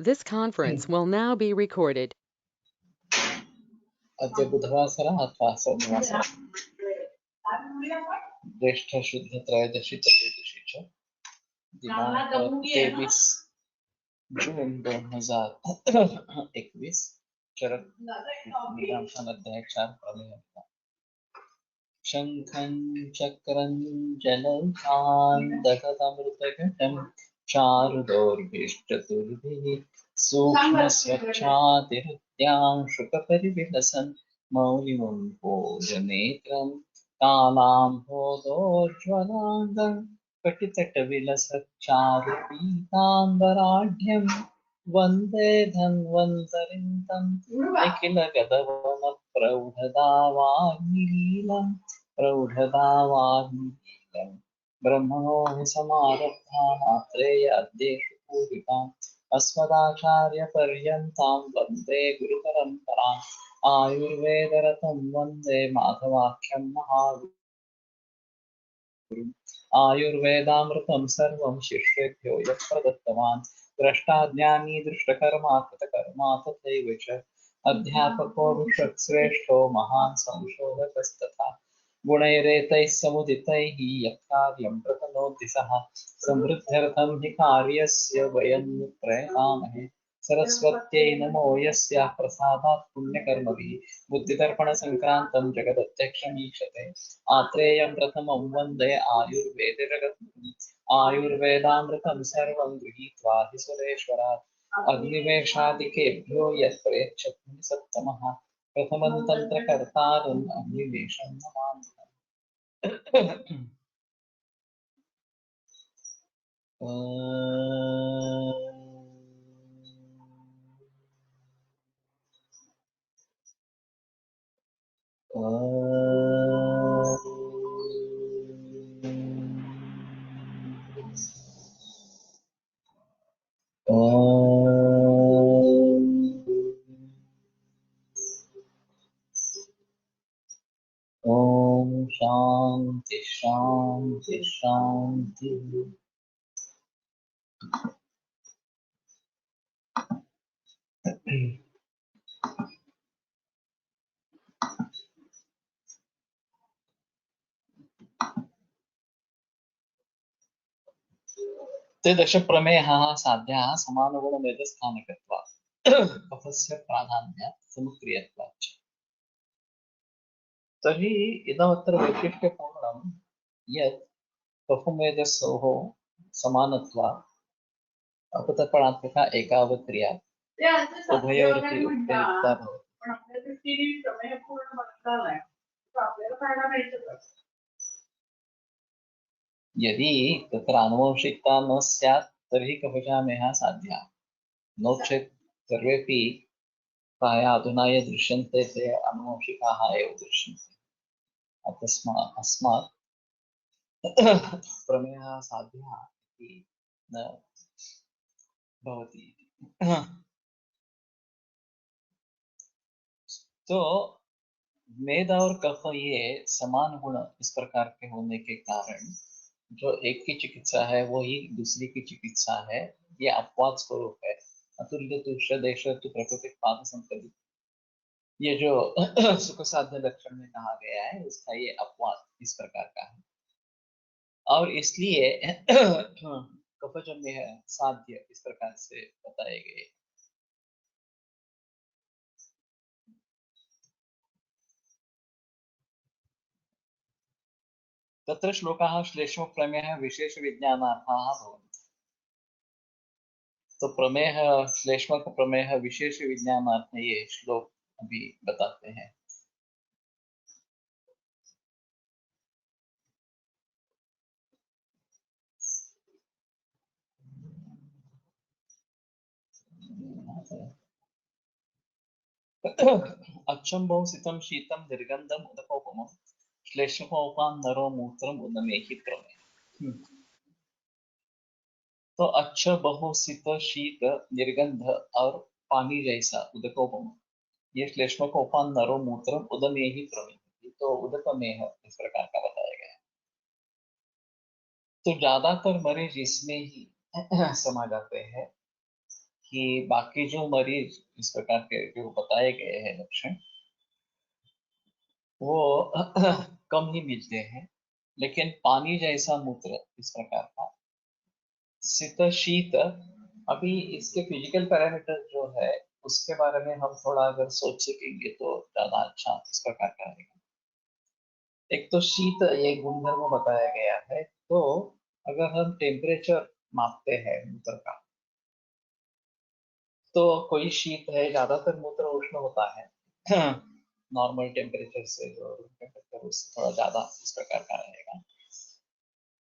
This conference will now be recorded. अद्य बुधवासर अथवा सोमवासर ज्येष्ठ शुद्ध त्रयोदशी चतुर्दशी च दिनांक 23 जून 2021 चरक अध्याय 4 प्रमेय शंखं चक्रं जलौकान् चारुदोर्भिश्चतुर्भिः सूक्ष्मस्वच्छातिहृद्यां शुकपरिविलसन् मौलिमुं भोजनेत्रं कालाम्भोदोज्ज्वलाङ्गं कटितटविलसच्चारुपीताम्बराढ्यं वन्दे धन्वन्तरिं तं निखिलगतवनप्रौढदावाग्निलीलम् प्रौढदावाग्निलीलम् ब्रह्मणो हि समारब्धाः आत्रेय अद्येषु पूजिताम् अस्मदाचार्यपर्यन्तां वन्दे गुरुपरम्पराम् आयुर्वेदरतं वन्दे माधवाख्यं महागुरुम् आयुर्वेदामृतं सर्वं शिष्येभ्यो यः प्रदत्तवान् द्रष्टाज्ञानी दृष्टकर्मा कृतकर्मा तथैव च अध्यापको विश्वश्रेष्ठो महान् संशोधकस्तथा गुणैरेतैः समुदितैः यत् कार्यं प्रतनोति सः समृद्ध्यर्थं हि कार्यस्य वयं प्रयतामहे सरस्वत्यै नमो यस्याः प्रसादात् पुण्यकर्मभिः बुद्धिदर्पणसङ्क्रान्तं जगदत्यक्षमीक्षते आत्रेयं प्रथमं वन्दे आयुर्वेदे जगद्गुरुम् आयुर्वेदामृतं सर्वं गृहीत्वा हि सुरेश्वरात् अग्निवेशादिकेभ्यो यत् प्रयच्छति सत्तमः प्रथमं तन्त्रकर्तारम् अग्निवेशं नमाम्यहम्। ओम शांति शांति शांति। ते दश प्रमेयाः साध्याः समानगुणमेधस्थानकत्वात् कफस्य प्राधान्यात् समुक्रियत्वाच्च। तर्हि इदमत्र वैशिष्ट्यपूर्णं यत् कफमेधसोः समानत्वात् अपतपणात्मका एकावक्रियात् उभयोरपि उपयुक्ता भवति। यदि तत्र आनुवंशिकता न स्यात् तर्हि कफजामेयः साध्यः नो चेत् सर्वेपि प्रायः अधुना ये दृश्यन्ते ते आनुवंशिकाः एव दृश्यन्ते अस्मात् प्रमेयः साध्यः इति न भवति। तो मेद और कफ ये समान गुण इस प्रकार के होने के कारण जो एक की चिकित्सा है वो ही दूसरी की चिकित्सा है, ये अपवाद स्वरूप है। अतुल्य तुष्य देश तु प्रकृति पाद संपत्ति, ये जो सुख साध्य लक्षण में कहा गया है उसका ये अपवाद इस प्रकार का है और इसलिए कफजन्य साध्य इस प्रकार से बताए गए। तत्र श्लोकाः श्लेषो प्रमेयः विशेष विज्ञानार्थाः भवन्ति। तो प्रमेय श्लेष्मक प्रमेय विशेष विज्ञानार्थ ये श्लोक अभी बताते हैं। अच्छं बहु सितं शीतं निर्गन्धम् उदकोपमं श्लेष्मकोपां नरो मूत्रम उदमेहि प्रमेय। तो अच्छा बहु सित शीत निर्गंध और पानी जैसा उदकोपम, ये श्लेष्मकोपान नरो मूत्रम उदमेहि प्रमेय, तो उदकमेह इस प्रकार का बताया गया है। तो ज्यादातर मरीज इसमें ही समा जाते हैं कि बाकी जो मरीज इस प्रकार के जो बताए गए हैं लक्षण, वो कम ही मिलते हैं, लेकिन पानी जैसा मूत्र इस प्रकार का शीत शीत, अभी इसके फिजिकल पैरामीटर जो है उसके बारे में हम थोड़ा अगर सोच सकेंगे तो ज्यादा अच्छा इस प्रकार का रहेगा। एक तो शीत ये गुणधर्म बताया गया है, तो अगर हम टेम्परेचर मापते हैं मूत्र का, तो कोई शीत है, ज्यादातर मूत्र उष्ण होता है नॉर्मल टेम्परेचर से, जो टेम्परेचर उससे थोड़ा ज्यादा इस प्रकार का रहेगा।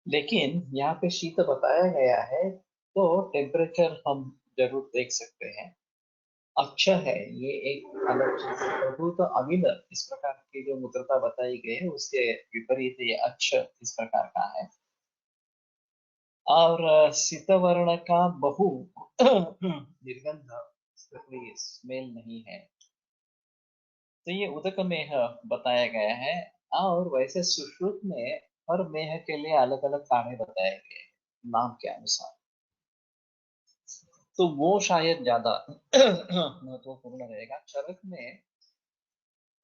लेकिन यहाँ पे शीत बताया गया है, तो टेम्परेचर हम जरूर देख सकते हैं। अच्छा है, ये एक अलग चीज है। बहुत अमिल इस प्रकार की जो मुद्रता बताई गई है उसके विपरीत ये अच्छा इस प्रकार का है। और शीतवर्ण का बहु निर्गंध, कोई स्मेल नहीं है। तो ये उदक मेह बताया गया है। और वैसे सुश्रुत में हर मेह के लिए अलग अलग काढ़े बताए गए हैं नाम के अनुसार, तो वो शायद ज्यादा महत्वपूर्ण रहेगा। चरक में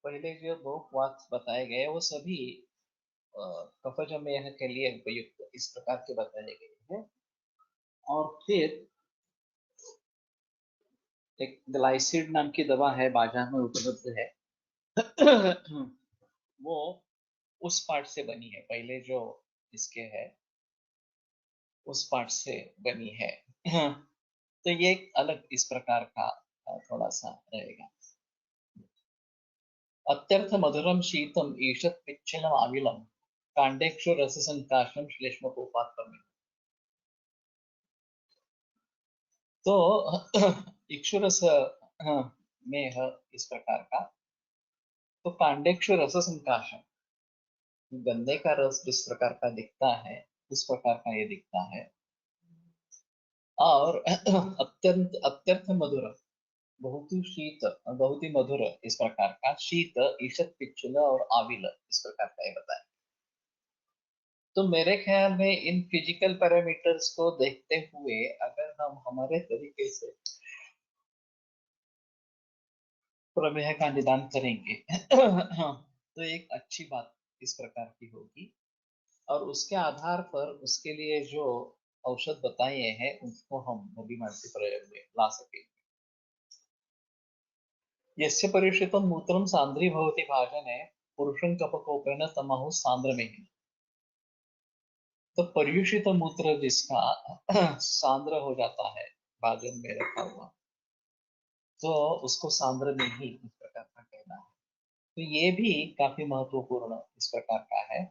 पहले जो दो वाक्य बताए गए वो सभी कफज मेह के लिए उपयुक्त इस प्रकार के बताए गए हैं। और फिर एक ग्लाइसिड नाम की दवा है, बाजार में उपलब्ध है वो उस पार्ट से बनी है, पहले जो इसके है उस पार्ट से बनी है तो ये एक अलग इस प्रकार का थोड़ा सा रहेगा। अत्यर्थ मधुरम शीतम ईषत् पिच्छलम आविलम कांडेक्षु रस संकाशम श्लेष्मकोपात्तम। तो इक्षुरस में है इस प्रकार का, तो कांडेक्षु रस संकाशम, गन्ने का रस जिस प्रकार का दिखता है उस प्रकार का ये दिखता है। और अत्यंत अत्यर्थ मधुर, बहुत ही शीत, बहुत ही मधुर इस प्रकार का, शीत ईषत पिच्छुल और आविल इस प्रकार का ये बताया। तो मेरे ख्याल में इन फिजिकल पैरामीटर्स को देखते हुए अगर हम हमारे तरीके से प्रमेय का निदान करेंगे तो एक अच्छी बात इस प्रकार की होगी। और उसके आधार पर उसके लिए जो औषध बताए हैं उसको हम नदीमांसी प्रयोग में ला सके। यस्य परिष्कृतं मूत्रं सांद्री भवति भाजने पुरुषं कपकोपेन तमहु सांद्र में। तो पर्युषित मूत्र जिसका सांद्र हो जाता है भाजन में रखा हुआ, तो उसको सांद्र में ही इस प्रकार का कहना है। तो ये भी काफी महत्वपूर्ण इस प्रकार का है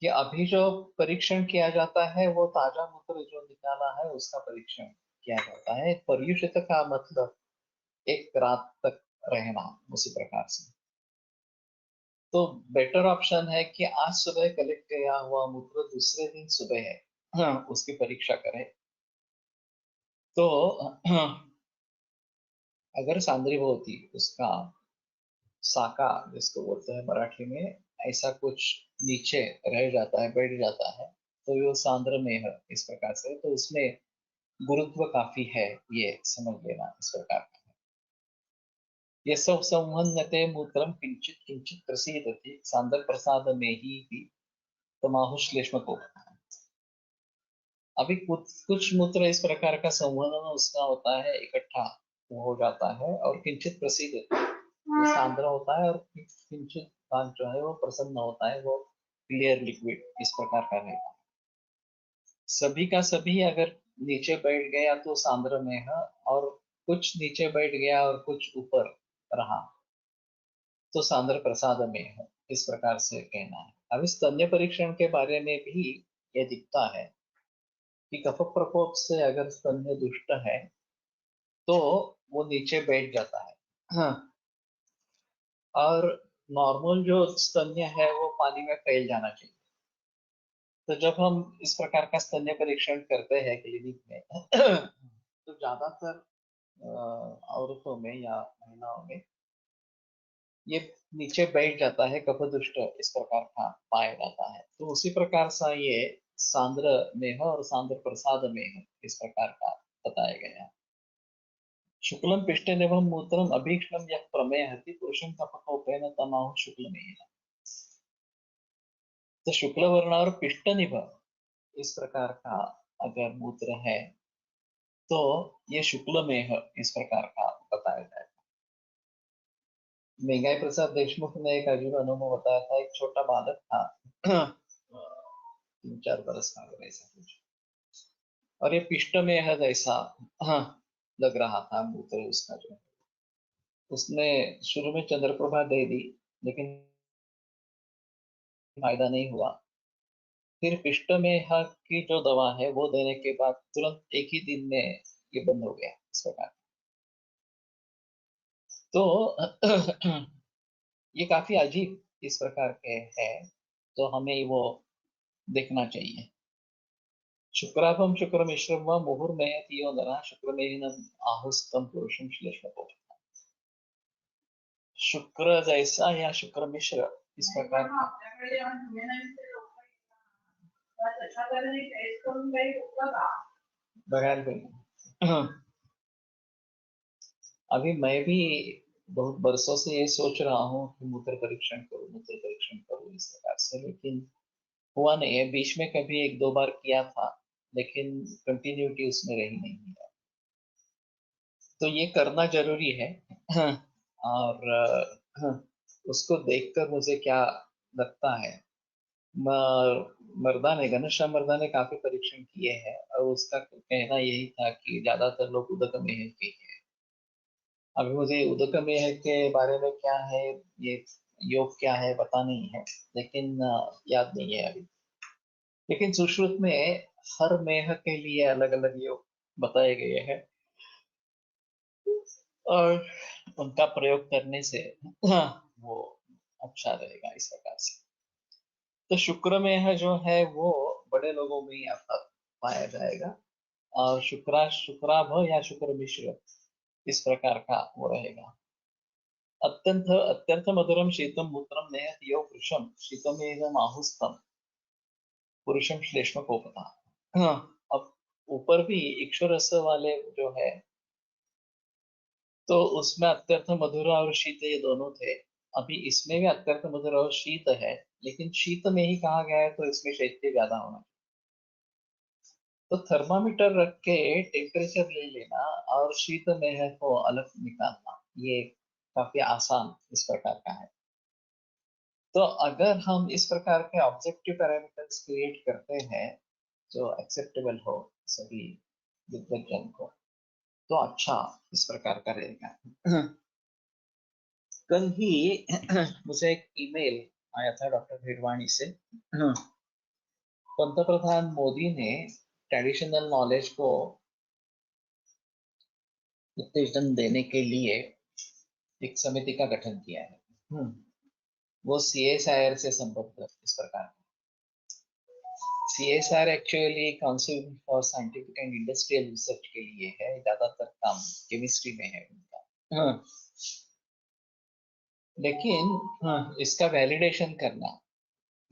कि अभी जो परीक्षण किया जाता है वो ताजा मूत्र जो निकाला है उसका परीक्षण किया जाता है। पर्युषित का मतलब एक रात तक रहना उसी प्रकार से। तो बेटर ऑप्शन है कि आज सुबह कलेक्ट किया हुआ मूत्र दूसरे दिन सुबह है, उसकी परीक्षा करें। तो अगर सांद्री होती उसका साका जिसको बोलते हैं मराठी में, ऐसा कुछ नीचे रह जाता है, बैठ जाता है, तो वो सांद्र में है इस प्रकार से, तो उसमें गुरुत्व काफी है, ये समझ लेना इस प्रकार का। यस्य संहन्यते मूत्रम किंचित किंचित प्रसीदति सांद्र प्रसाद में ही तमाहु श्लेष्म को। अभी कुछ मूत्र इस प्रकार का संवर्धन उसका होता है, इकट्ठा वो हो जाता है, और किंचित प्रसिद्ध वो सांद्र होता है, और किंचित भाग जो है वो प्रसन्न होता है, वो क्लियर लिक्विड इस प्रकार का रहेगा। सभी का सभी अगर नीचे बैठ गया तो सांद्र में है, और कुछ नीचे बैठ गया और कुछ ऊपर रहा तो सांद्र प्रसाद में है, इस प्रकार से कहना है। अब इस स्तन्य परीक्षण के बारे में भी ये दिखता है कि कफ प्रकोप से अगर स्तन्य दुष्ट है तो वो नीचे बैठ जाता है, हाँ। और नॉर्मल जो स्तन्य है वो पानी में फैल जाना चाहिए। तो जब हम इस प्रकार का स्तन्य परीक्षण करते हैं क्लिनिक में तो ज्यादातर औरतों में या महिलाओं में ये नीचे बैठ जाता है, कफदुष्ट इस प्रकार का पाया जाता है। तो उसी प्रकार सा ये सांद्र मेह और सांद्र प्रसाद मेह इस प्रकार का बताया गया है। शुक्लम पिष्टनिभं मूत्रम अभीक्ष्णम यः प्रमेहति पुरुषं कपकोपेन तमाहु शुक्लमेह। तो शुक्ल वर्ण और पिष्टनिभ इस प्रकार का अगर मूत्र है तो ये शुक्लमेह इस प्रकार का बताया जाए। मेघाई प्रसाद देशमुख ने एक अजीब अनुभव बताया था। एक छोटा बालक था 3-4 बरस का अगर ऐसा कुछ, और ये पिष्ट में है जैसा लग रहा था मूत्र उसका जो। उसने शुरू में चंद्रप्रभा दे दी लेकिन फायदा नहीं हुआ। फिर पिष्ट में की जो दवा है वो देने के बाद तुरंत एक ही दिन में ये बंद हो गया इस प्रकार। तो ये काफी अजीब इस प्रकार के है, तो हमें वो देखना चाहिए। शुक्राभम शुक्र मिश्रम व मुहुर्मयति यो नरः शुक्रमेहिनम् आहुस्तं पुरुषं श्लेष्मको। शुक्र जैसा या शुक्र मिश्र इस प्रकार बघायला पाहिजे। अभी मैं भी बहुत बरसों से ये सोच रहा हूँ कि मूत्र परीक्षण करूँ इस प्रकार से, लेकिन हुआ नहीं है। बीच में कभी 1-2 बार किया था लेकिन कंटिन्यूटी उसमें रही नहीं है। तो ये करना जरूरी है। और उसको देखकर मुझे क्या लगता है, मर्दा ने घनश्याम मर्दा ने काफी परीक्षण किए हैं और उसका कहना यही था कि ज्यादातर लोग उदक में के हैं। अभी मुझे उदक में के बारे में क्या है, ये योग क्या है पता नहीं है, लेकिन याद नहीं है अभी। लेकिन सुश्रुत में हर मेह के लिए अलग अलग योग बताए गए हैं और उनका प्रयोग करने से वो अच्छा रहेगा इस प्रकार से। तो शुक्र में जो है वो बड़े लोगों में ही आता पाया जाएगा, और शुक्राभ या शुक्र मिश्र इस प्रकार का वो रहेगा। अत्यंत मधुरम शीतम मूत्रम नयति यो वृषम शीतमेव आहुस्तम पुरुषम श्लेष्म कोपता। हाँ, अब ऊपर भी इक्षुरस वाले जो है तो उसमें अत्यर्थ मधुर और शीत ये दोनों थे। अभी इसमें भी अत्यर्थ मधुर और शीत है, लेकिन शीत में ही कहा गया है तो इसमें शैत्य ज्यादा होना। तो थर्मामीटर रख के टेम्परेचर ले लेना और शीत में है को अलग निकालना, ये काफी आसान इस प्रकार का है। तो अगर हम इस प्रकार के ऑब्जेक्टिव पैरामीटर्स क्रिएट करते हैं जो एक्सेप्टेबल हो सभी विद्वजन को, तो अच्छा इस प्रकार का रहेगा। कल ही मुझे एक ईमेल आया था डॉक्टर हिरवाणी से। पंतप्रधान मोदी ने ट्रेडिशनल नॉलेज को उत्तेजन देने के लिए एक समिति का गठन किया है। वो CSIR से संबद्ध इस प्रकार। CSIR actually council for scientific and industrial research के लिए है, ज्यादातर काम केमिस्ट्री में है उनका। लेकिन इसका वैलिडेशन करना,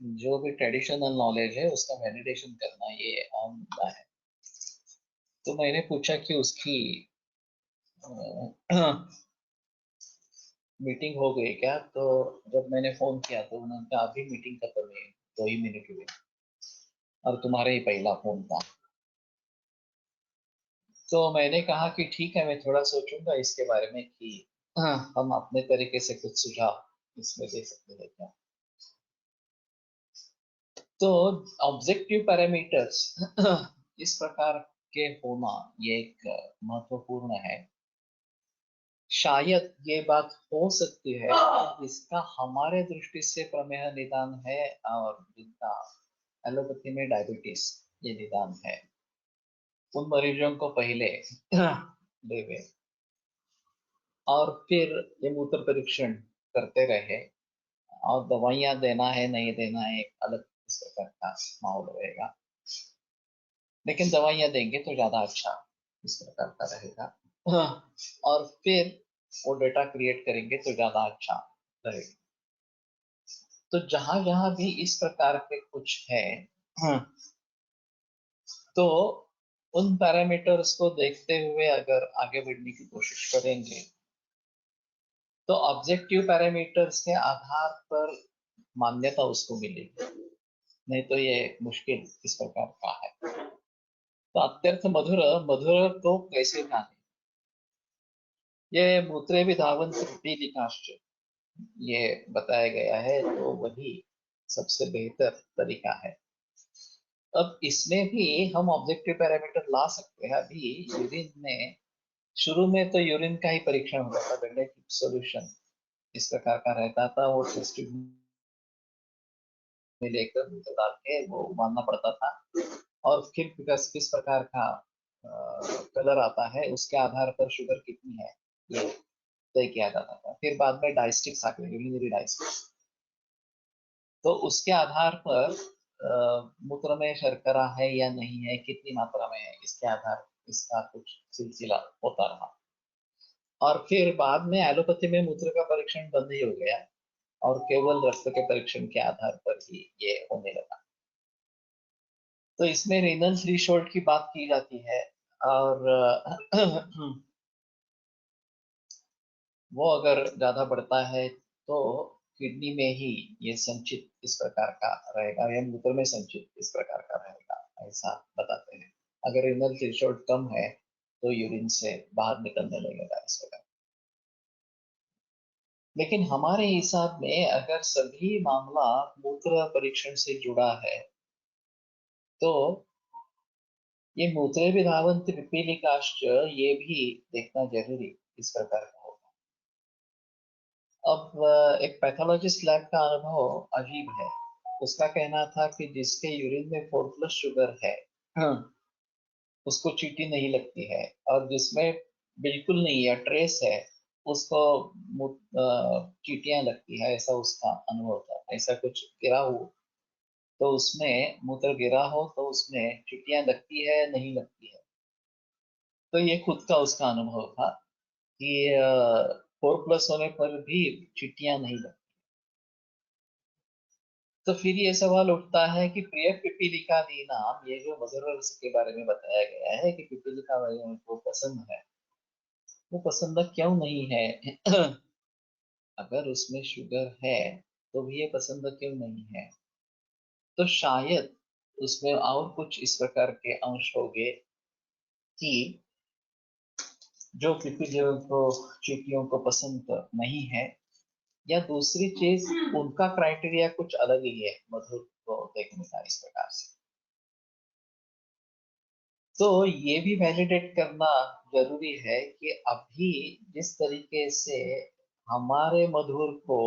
जो भी ट्रेडिशनल नॉलेज है उसका वैलिडेशन करना ये आम मुद्दा है। तो मैंने पूछा कि उसकी मीटिंग हो गई क्या, तो जब मैंने फोन किया तो उन्होंने कहा अभी मीटिंग खत्म है, 2 ही मिनट हुए और तुम्हारा ही पहला फोन था। तो मैंने कहा कि ठीक है, मैं थोड़ा सोचूंगा इसके बारे में कि हम अपने तरीके से कुछ सुझाव इसमें दे सकते हैं क्या। तो ऑब्जेक्टिव पैरामीटर्स इस प्रकार के होना ये एक महत्वपूर्ण है। शायद ये बात हो सकती है कि इसका हमारे दृष्टि से प्रमेह निदान है, और जिनका एलोपैथी में डायबिटीज ये निदान है उन मरीजों को पहले देवे और फिर ये मूत्र परीक्षण करते रहे, और दवाइयां देना है नहीं देना है एक अलग इस प्रकार का माहौल रहेगा। लेकिन दवाइयां देंगे तो ज्यादा अच्छा इस प्रकार का रहेगा। और फिर वो डेटा क्रिएट करेंगे तो ज्यादा अच्छा रहेगा। तो जहां जहां भी इस प्रकार के कुछ है तो उन पैरामीटर्स को देखते हुए अगर आगे बढ़ने की कोशिश करेंगे तो ऑब्जेक्टिव पैरामीटर्स के आधार पर मान्यता उसको मिलेगी, नहीं तो ये मुश्किल इस प्रकार का है। तो अत्यर्थ मधुर मधुर को कैसे जाने, ये मूत्रे विधावंत पिपीलिकाश्च ये बताया गया है, तो वही सबसे बेहतर तरीका है। अब इसमें भी हम ऑब्जेक्टिव पैरामीटर ला सकते हैं। अभी यूरिन में शुरू में तो यूरिन का ही परीक्षण होता था, बेंडेटिक सॉल्यूशन इस प्रकार का रहता था, वो टेस्ट ट्यूब में लेकर दूध डाल के वो मानना पड़ता था, और फिर किस प्रकार का कलर आता है उसके आधार पर शुगर कितनी है ये तय किया जाता था। फिर बाद में डायस्टिक्स आ गए, यूरिनरी डायस्टिक्स, तो उसके आधार पर मूत्र में शर्करा है या नहीं है, कितनी मात्रा में है, इसके आधार इसका कुछ सिलसिला होता रहा। और फिर बाद में एलोपैथी में मूत्र का परीक्षण बंद ही हो गया और केवल रक्त के परीक्षण के आधार पर ही ये होने लगा। तो इसमें रीनल थ्रेशोल्ड की बात की जाती है, और वो अगर ज्यादा बढ़ता है तो किडनी में ही ये संचित इस प्रकार का रहेगा या मूत्र में संचित इस प्रकार का रहेगा, ऐसा बताते हैं। अगर रीनल थ्रेशोल्ड कम है तो यूरिन से बाहर निकलने लगेगा इस प्रकार। लेकिन हमारे हिसाब में अगर सभी मामला मूत्र परीक्षण से जुड़ा है तो ये मूत्रे विधावंत पिपीलिकाश्च ये भी देखना जरूरी इस प्रकार का होगा। अब एक पैथोलॉजिस्ट लैब का अनुभव अजीब है। उसका कहना था कि जिसके यूरिन में 4+ शुगर है, हाँ, उसको चींटी नहीं लगती है, और जिसमें बिल्कुल नहीं है, ट्रेस है, उसको चींटियां लगती है, ऐसा उसका अनुभव था। ऐसा कुछ गिरा हो तो उसमें मूत्र गिरा हो तो उसमें चींटियां लगती है नहीं लगती है, तो ये खुद का उसका अनुभव था कि 4+ होने पर भी चींटियां नहीं लगती। तो फिर ये सवाल उठता है कि प्रिय पिपीलिका नाम, ये जो मधुर रस के बारे में बताया गया है कि पिपीलिका वालों को पसंद है, वो पसंद क्यों नहीं है? अगर उसमें शुगर है तो भी ये पसंद क्यों नहीं है? तो शायद उसमें और कुछ इस प्रकार के अंश होंगे कि जो पिपीलियों को चींटियों को पसंद नहीं है, या दूसरी चीज उनका क्राइटेरिया कुछ अलग ही है मधुर को देखने का इस प्रकार से। तो ये भी वैलिडेट करना जरूरी है कि अभी जिस तरीके से हमारे मधुर को,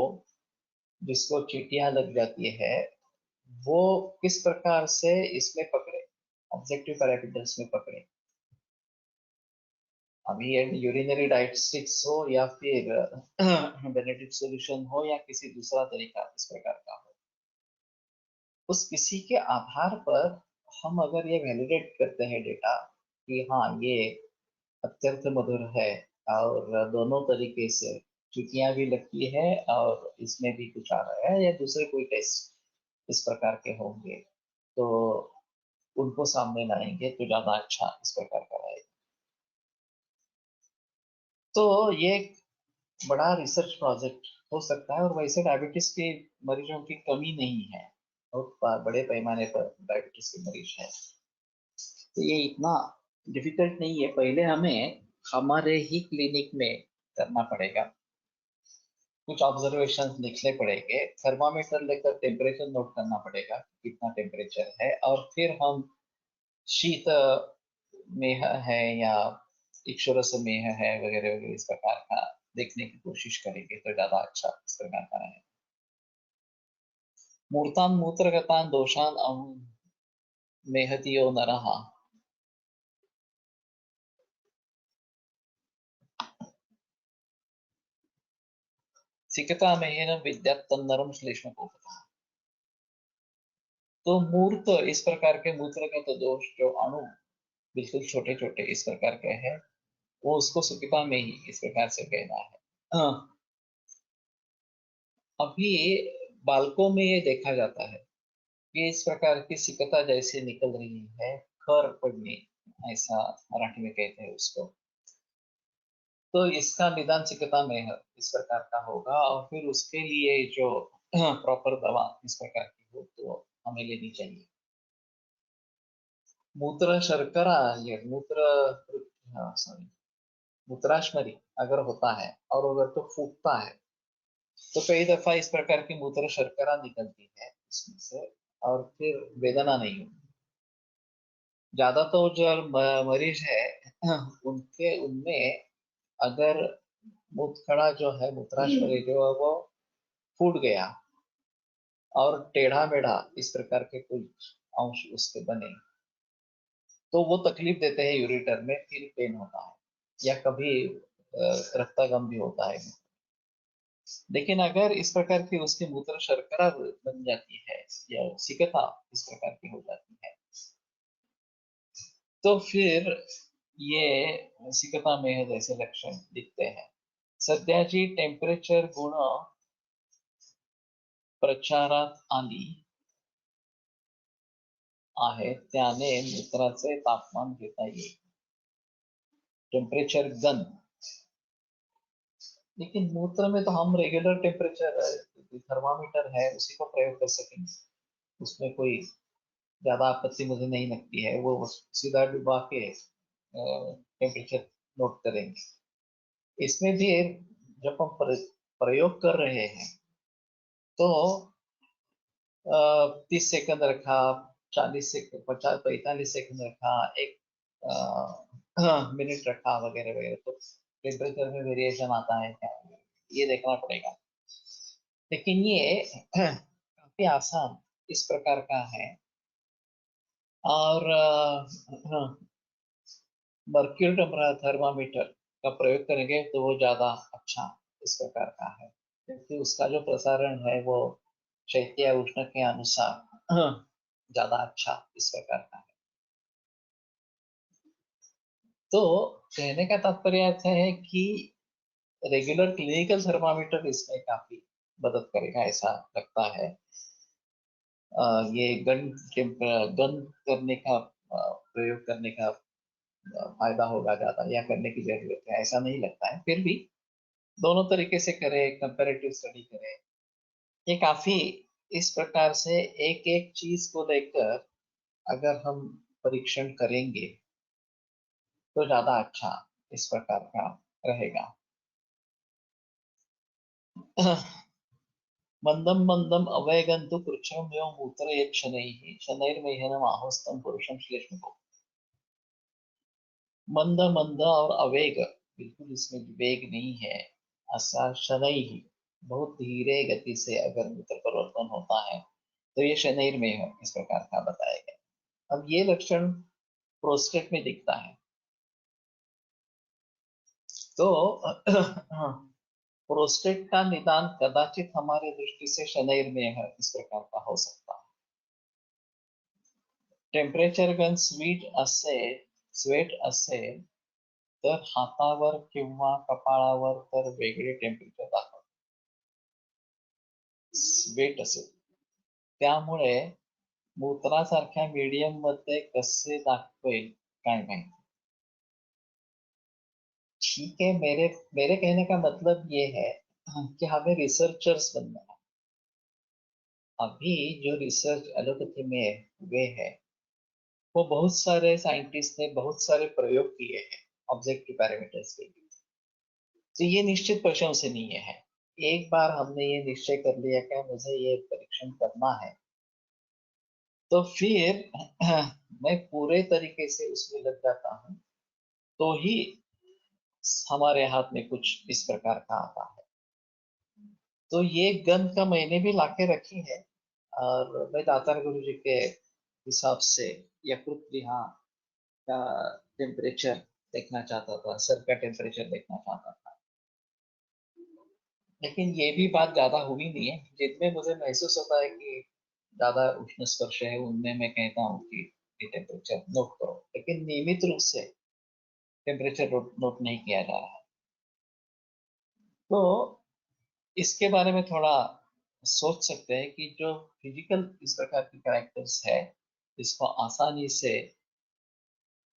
जिसको चींटियां लग जाती है, वो किस प्रकार से इसमें पकड़े, ऑब्जेक्टिव पैरामीटर्स में पकड़े। अभी ये यूरिनरी डायस्टिक्स हो या फिर बेनेडिक्ट सॉल्यूशन हो या किसी दूसरा तरीका इस प्रकार का हो, उस किसी के आधार पर हम अगर ये वैलिडेट करते हैं डेटा कि हाँ ये अत्यंत मधुर है और दोनों तरीके से चुटियां भी लगती है और इसमें भी कुछ आ रहा है, या दूसरे कोई टेस्ट इस प्रकार के होंगे, तो उनको सामने लाएंगे तो ज्यादा अच्छा इस प्रकार का रहेगा। तो ये एक बड़ा रिसर्च प्रोजेक्ट हो सकता है, और वैसे डायबिटीज के मरीजों की कमी नहीं है, बहुत बड़े पैमाने पर डायबिटीज के मरीज है। तो ये इतना डिफिकल्ट नहीं है। पहले हमें हमारे ही क्लिनिक में करना पड़ेगा, कुछ ऑब्जर्वेशन लिखने पड़ेंगे, थर्मामीटर लेकर टेम्परेचर नोट करना पड़ेगा कितना टेम्परेचर है, और फिर हम शीत मेह है या इक्षुरस मेह है वगैरह वगैरह इस प्रकार का देखने की कोशिश करेंगे तो ज्यादा अच्छा इस प्रकार का है। मूर्तान मूत्रगतान दोषान मेहतियो नरः सिकता मेहन विद्यात तन्नरम श्लेष्म को। तो मूर्त इस प्रकार के मूत्रगत दोष जो अणु बिल्कुल छोटे छोटे इस प्रकार के हैं, वो उसको सुखिता में ही इस प्रकार से कहना है। हाँ, अभी बालकों में ये देखा जाता है कि इस प्रकार की सिकता जैसे निकल रही है, खर पड़ने, ऐसा मराठी में कहते हैं उसको। तो इसका निदान चिकित्सा में इस प्रकार का होगा, और फिर उसके लिए जो प्रॉपर दवा इस प्रकार की हो तो हमें लेनी चाहिए। मूत्र शर्करा, ये मूत्र, सॉरी, मूत्राशमरी अगर होता है और अगर तो फूकता है तो कई दफा इस प्रकार की मूत्र शर्करा निकलती है इसमें से, और फिर वेदना नहीं होती। ज्यादा तो जो मरीज है उनके उनमें अगर मूत्रखड़ा जो है, मूत्राशय जो है वो फूट गया और टेढ़ा मेढ़ा इस प्रकार के कुछ अंश उसके बने, तो वो तकलीफ देते हैं यूरिटर में, फिर पेन होता है या कभी रक्तागम भी होता है। लेकिन अगर इस प्रकार की उसकी मूत्र शर्करा बन जाती है या सिकता इस प्रकार की हो जाती है, तो फिर ये सिकता में जैसे लक्षण दिखते हैं। सध्याची टेम्परेचर गुण प्रचारात आली आहे त्याने मूत्राचे तापमान घेता येईल। टेम्परेचर गन, लेकिन मूत्र में तो हम रेगुलर टेम्परेचर थर्मामीटर है उसी को प्रयोग कर सकेंगे, उसमें कोई ज्यादा आपत्ति मुझे नहीं लगती है। वो सीधा डुबा के टेम्परेचर नोट करेंगे। इसमें भी जब हम प्रयोग कर रहे हैं तो 30 सेकंड रखा, 40 सेकंड, 50, 45 सेकंड रखा, एक मिनट रखा वगैरह वगैरह, तो टेम्परेचर में वेरिएशन आता है क्या, ये देखना पड़ेगा। लेकिन ये काफी आसान इस प्रकार का है। और मर्क्यूरी थर्मामीटर का प्रयोग करेंगे तो वो ज्यादा अच्छा इस प्रकार का है, क्योंकि उसका जो प्रसारण है वो शैत्य या उष्ण के अनुसार ज्यादा अच्छा इस प्रकार का है। तो कहने का तात्पर्य ऐसा है कि रेगुलर क्लिनिकल थर्मामीटर इसमें काफी मदद करेगा ऐसा लगता है। ये गन करने का प्रयोग करने का फायदा होगा ज्यादा, या करने की जरूरत है ऐसा नहीं लगता है। फिर भी दोनों तरीके से करें, कंपैरेटिव स्टडी करें, ये काफी इस प्रकार से एक एक चीज को लेकर अगर हम परीक्षण करेंगे तो ज्यादा अच्छा इस प्रकार का रहेगा। मंदम मंदम अवैगंतु कृच्छ्रमेव मूत्र एक शनैः शनैर्मेहनम आहोस्तम पुरुषम श्लेष्मको। मंद मंद और अवेग, बिल्कुल इसमें वेग नहीं है, ऐसा शनैः बहुत धीरे गति से अगर मूत्र परिवर्तन होता है तो ये शनैर में है इस प्रकार का बताया गया। अब ये लक्षण प्रोस्टेट में दिखता है, तो प्रोस्टेट का निदान कदाचित हमारे दृष्टि से शनैर में है इस प्रकार का हो सकता है। टेम्परेचर गन स्वेट असेल तर हातावर किंवा कपाळावर तर वेगळे टेम्परेचर दाखवते। स्वेट असेल त्यामुळे मूत्रासारख्या मीडियम मध्ये कसे दाखवेल काय माहिती। ठीक है, मेरे मेरे कहने का मतलब ये है कि हमें रिसर्चर्स बनना है। अभी जो रिसर्च एलोपैथी में हुए हैं वो बहुत सारे साइंटिस्ट ने बहुत सारे प्रयोग किए हैं ऑब्जेक्टिव पैरामीटर्स के लिए, तो ये निश्चित प्रशंसनीय है। एक बार हमने ये निश्चय कर लिया कि मुझे ये परीक्षण करना है, तो फिर मैं पूरे तरीके से उसमें लग जाता हूँ, तो ही हमारे हाथ में कुछ इस प्रकार का आता है। तो ये गन का मैंने भी लाके रखी है, और मैं दातार गुरु जी के हिसाब से यकृत लिहा का टेम्परेचर देखना चाहता था, सर का टेम्परेचर देखना चाहता था। लेकिन ये भी बात ज्यादा हुई नहीं है। जिनमें मुझे महसूस होता है कि ज्यादा उष्ण स्पर्श है उनमें मैं कहता हूँ कि ये टेम्परेचर नोट करो, लेकिन नियमित रूप से टेम्परेचर नोट नहीं किया जा रहा है। तो इसके बारे में थोड़ा सोच सकते हैं कि जो फिजिकल इस प्रकार की कैरेक्टर्स है, इसको आसानी से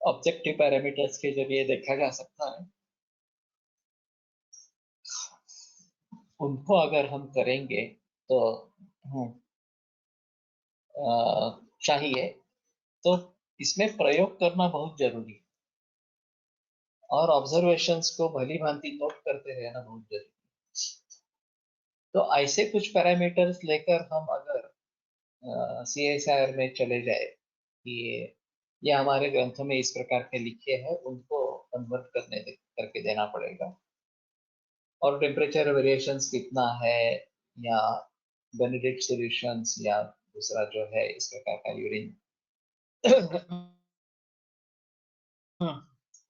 ऑब्जेक्टिव पैरामीटर्स के जरिए देखा जा सकता है। उनको अगर हम करेंगे तो चाहिए, तो इसमें प्रयोग करना बहुत जरूरी है और ऑब्जर्वेशंस को भली भांति नोट करते रहना बहुत जरूरी है। तो ऐसे कुछ पैरामीटर्स लेकर हम अगर CSIR में चले जाए कि ये हमारे ग्रंथों में इस प्रकार के लिखे हैं, उनको कन्वर्ट करके देना पड़ेगा। और टेम्परेचर वेरिएशंस कितना है, या बेनेडिक्ट सॉल्यूशंस, या दूसरा जो है इस प्रकार का यूरिन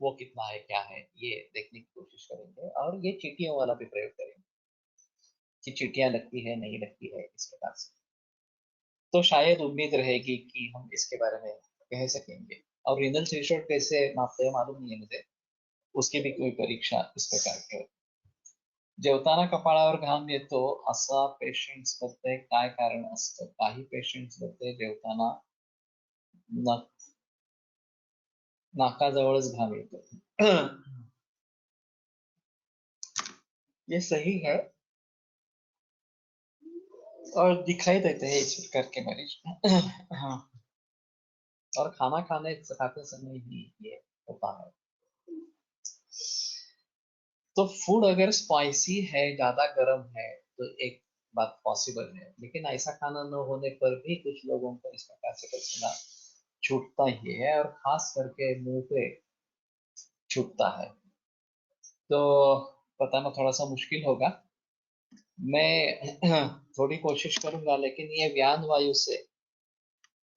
वो कितना है, क्या है, ये देखने की कोशिश करेंगे। और ये चीटियों वाला भी प्रयोग करेंगे कि चीटियां लगती है नहीं लगती है इस प्रकार से। तो शायद उम्मीद रहेगी कि हम इसके बारे में कह सकेंगे। और रिनल थ्रेशोल्ड कैसे मापते हैं मालूम नहीं है मुझे, उसकी भी कोई परीक्षा इस प्रकार की होती। जेवताना कपाळावर घाम येतो असा पेशंट्स मध्ये काय कारण असतं? काही पेशंट्स मध्ये जेवताना नाकाजवळच घाम येतो। ये सही है और दिखाई देते हैं इस प्रकार के मरीज। हाँ, और खाना खाते समय ही ये होता है। तो फूड अगर स्पाइसी है, ज्यादा गर्म है, तो एक बात पॉसिबल है, लेकिन ऐसा खाना न होने पर भी कुछ लोगों को इस प्रकार से पसीना छूटता ही है, और खास करके मुंह पे छूटता है। तो बताना थोड़ा सा मुश्किल होगा, मैं थोड़ी कोशिश करूंगा, लेकिन ये व्यान वायु से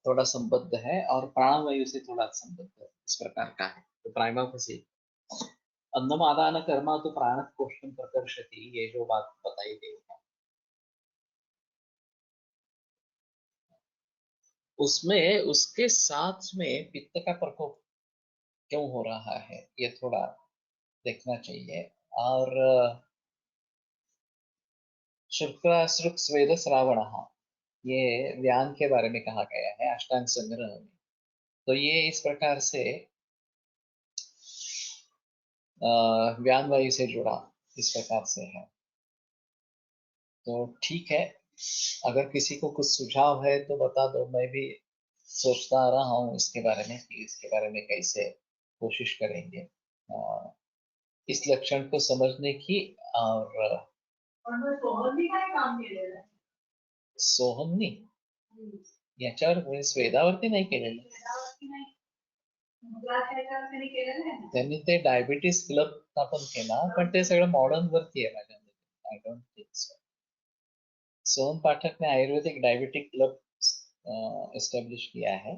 थोड़ा संबद्ध है और प्राण वायु से थोड़ा संबद्ध है, इस प्रकार का है। तो प्राइमा फसी अन्नमादान कर्मा तो प्राण कोष्ठम प्रकर्षति, ये जो बात बताई गई है, उसमें उसके साथ में पित्त का प्रकोप क्यों हो रहा है, ये थोड़ा देखना चाहिए। और शुक्राश्रुक स्वेद श्रावण, ये व्यान के बारे में कहा गया है अष्टांग संग्रह में। तो ये इस प्रकार से व्यान वायु से जुड़ा इस प्रकार से है। तो ठीक है, अगर किसी को कुछ सुझाव है तो बता दो, मैं भी सोचता आ रहा हूँ इसके बारे में कि इसके बारे में कैसे कोशिश करेंगे इस लक्षण को समझने की। और सोहमनी काय काम केलेलं आहे? सोहमनी याच्यावर कोणी स्वेदावरती नाही केलेलं, त्यांनी ते डायबिटीज क्लब स्थापन केला, पण ते सगळं मॉडर्न वरती आहे माझ्या मते। I don't think so. सोहम पाठक ने आयुर्वेदिक डायबिटिक क्लब एस्टेब्लिश किया है।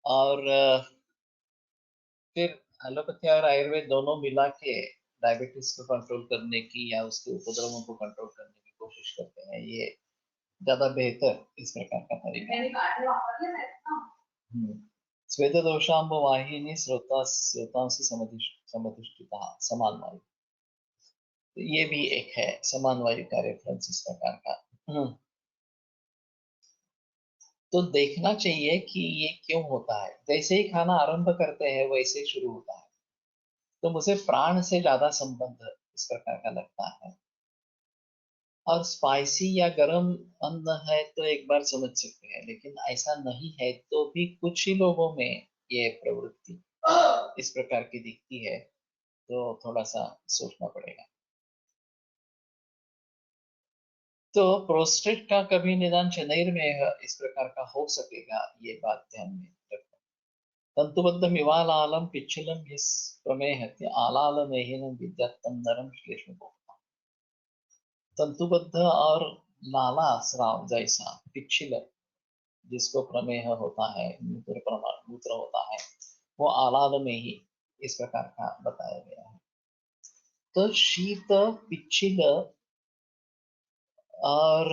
और फिर एलोपैथी और आयुर्वेद दोनों मिला के डायबिटीज को कंट्रोल करने की या उसके उपद्रवों को कंट्रोल करने की कोशिश करते हैं। ये ज्यादा बेहतर इस प्रकार का तरीका है। स्वेद दोषांब वाहिनी स्रोतांसी समधिष्ठिता समान वायु, तो ये भी एक है समान वायु का रेफरेंस इस प्रकार का। तो देखना चाहिए कि ये क्यों होता है। जैसे ही खाना आरंभ करते हैं वैसे ही शुरू होता है, तो मुझे प्राण से ज्यादा संबंध इस प्रकार का लगता है। और स्पाइसी या गरम अन्न है तो एक बार समझ सकते हैं, लेकिन ऐसा नहीं है तो भी कुछ ही लोगों में ये प्रवृत्ति इस प्रकार की दिखती है, तो थोड़ा सा सोचना पड़ेगा। तो प्रोस्टेट का कभी निदान शरीर में इस प्रकार का हो सकेगा, ये बात ध्यान में रखना। तंतुबद्ध मिवालालम पिच्छलम हिस प्रमेहत्य आलाल मेहिनम विद्यात्तम नरम श्लेष्म को। तंतुबद्ध और लाला स्राव जैसा पिच्छल, जिसको प्रमेह होता है, मूत्र होता है, वो आलाल में ही इस प्रकार का बताया गया है। तो शीत पिच्छल और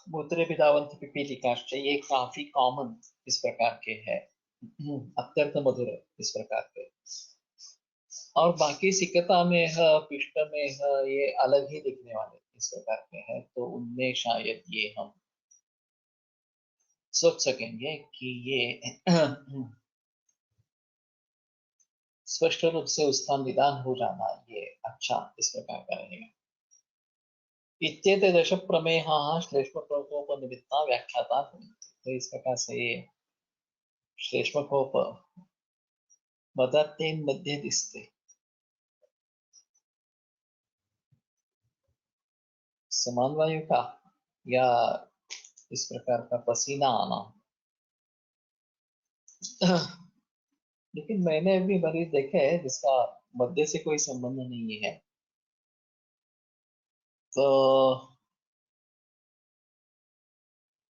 मूत्र पिदावंत पिपीलिकाश्च, ये काफी कॉमन इस प्रकार के है, अत्यंत मधुर इस प्रकार के। और बाकी सिकता में है, पिष्ट में है, ये अलग ही दिखने वाले इस प्रकार के हैं, तो उनमें शायद ये हम सोच सकेंगे कि ये स्पष्ट रूप से उसका निदान हो जाना ये अच्छा इस प्रकार का रहेगा। इत्येते दश प्रमेयाः श्लेष्मकोपनिमित्ता व्याख्याता भवन्ति। तो इस प्रकार से ये श्लेष्मकोप पदार्थेन मध्ये दिसते समान वायु का या इस प्रकार का पसीना आना। लेकिन मैंने अभी मरीज देखे हैं जिसका मध्य से कोई संबंध नहीं है, तो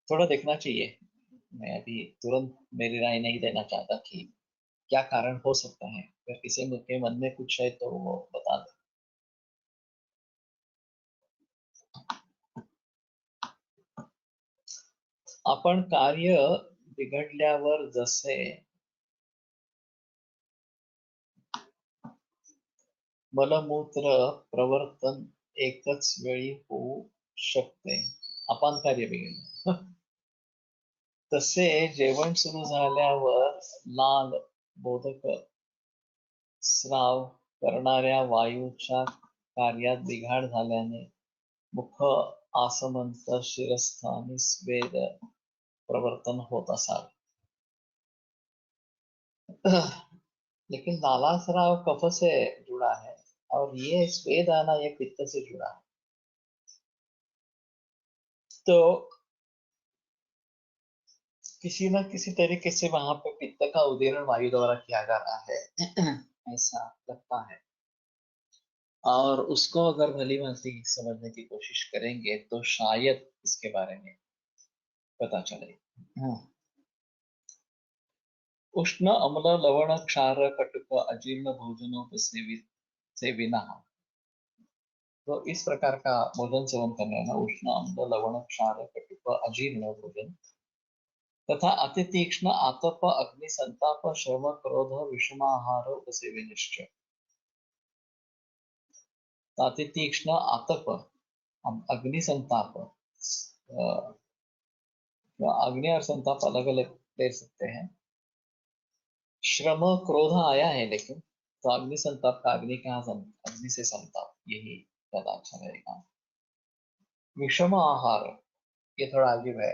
थोड़ा देखना चाहिए। मैं अभी तुरंत मेरी राय नहीं देना चाहता कि क्या कारण हो सकता है। अगर किसी के मन में कुछ है तो वो बता दे। आपण कार्य बिघडल्यावर जसे मलमूत्र प्रवर्तन एकच वेळी होऊ शकते, अपान कार्य बिघडलं तसे जेवण सुरू झाल्यावर लाल बोधक स्राव करणाऱ्या वायूच्या कार्यात बिघाड झाल्याने मुख आसमंत शिरस्थानी स्वेद प्रवर्तन होत असावे। लेकिन लाला स्राव कफ से जुड़ा है और ये स्वेद आना ये पित्त से जुड़ा है। तो किसी न किसी तरीके से वहां पे पित्त का उदीरण वायु द्वारा किया जा रहा है ऐसा लगता है। और उसको अगर भली भांति समझने की कोशिश करेंगे तो शायद इसके बारे में पता चले। उष्ण अम्ल लवण क्षार कटुक अजीर्ण भोजनोपसेवित से बिना, तो इस प्रकार का भोजन सेवन करने ना उष्ण अम्ल लवण क्षार कटुक अजीर्ण भोजन तथा अति तीक्ष्ण आतप अग्नि संताप श्रम क्रोध विषमाहार उपसेवनिश्च। अति तीक्ष्ण आतप अग्नि संताप, अग्नि और संताप अलग अलग ले सकते हैं। श्रम क्रोध आया है लेकिन तो अग्नि संताप का अग्नि कहाँ अग्नि से संताप, यही ज्यादा अच्छा रहेगा। विषम आहार ये थोड़ा अजीब है,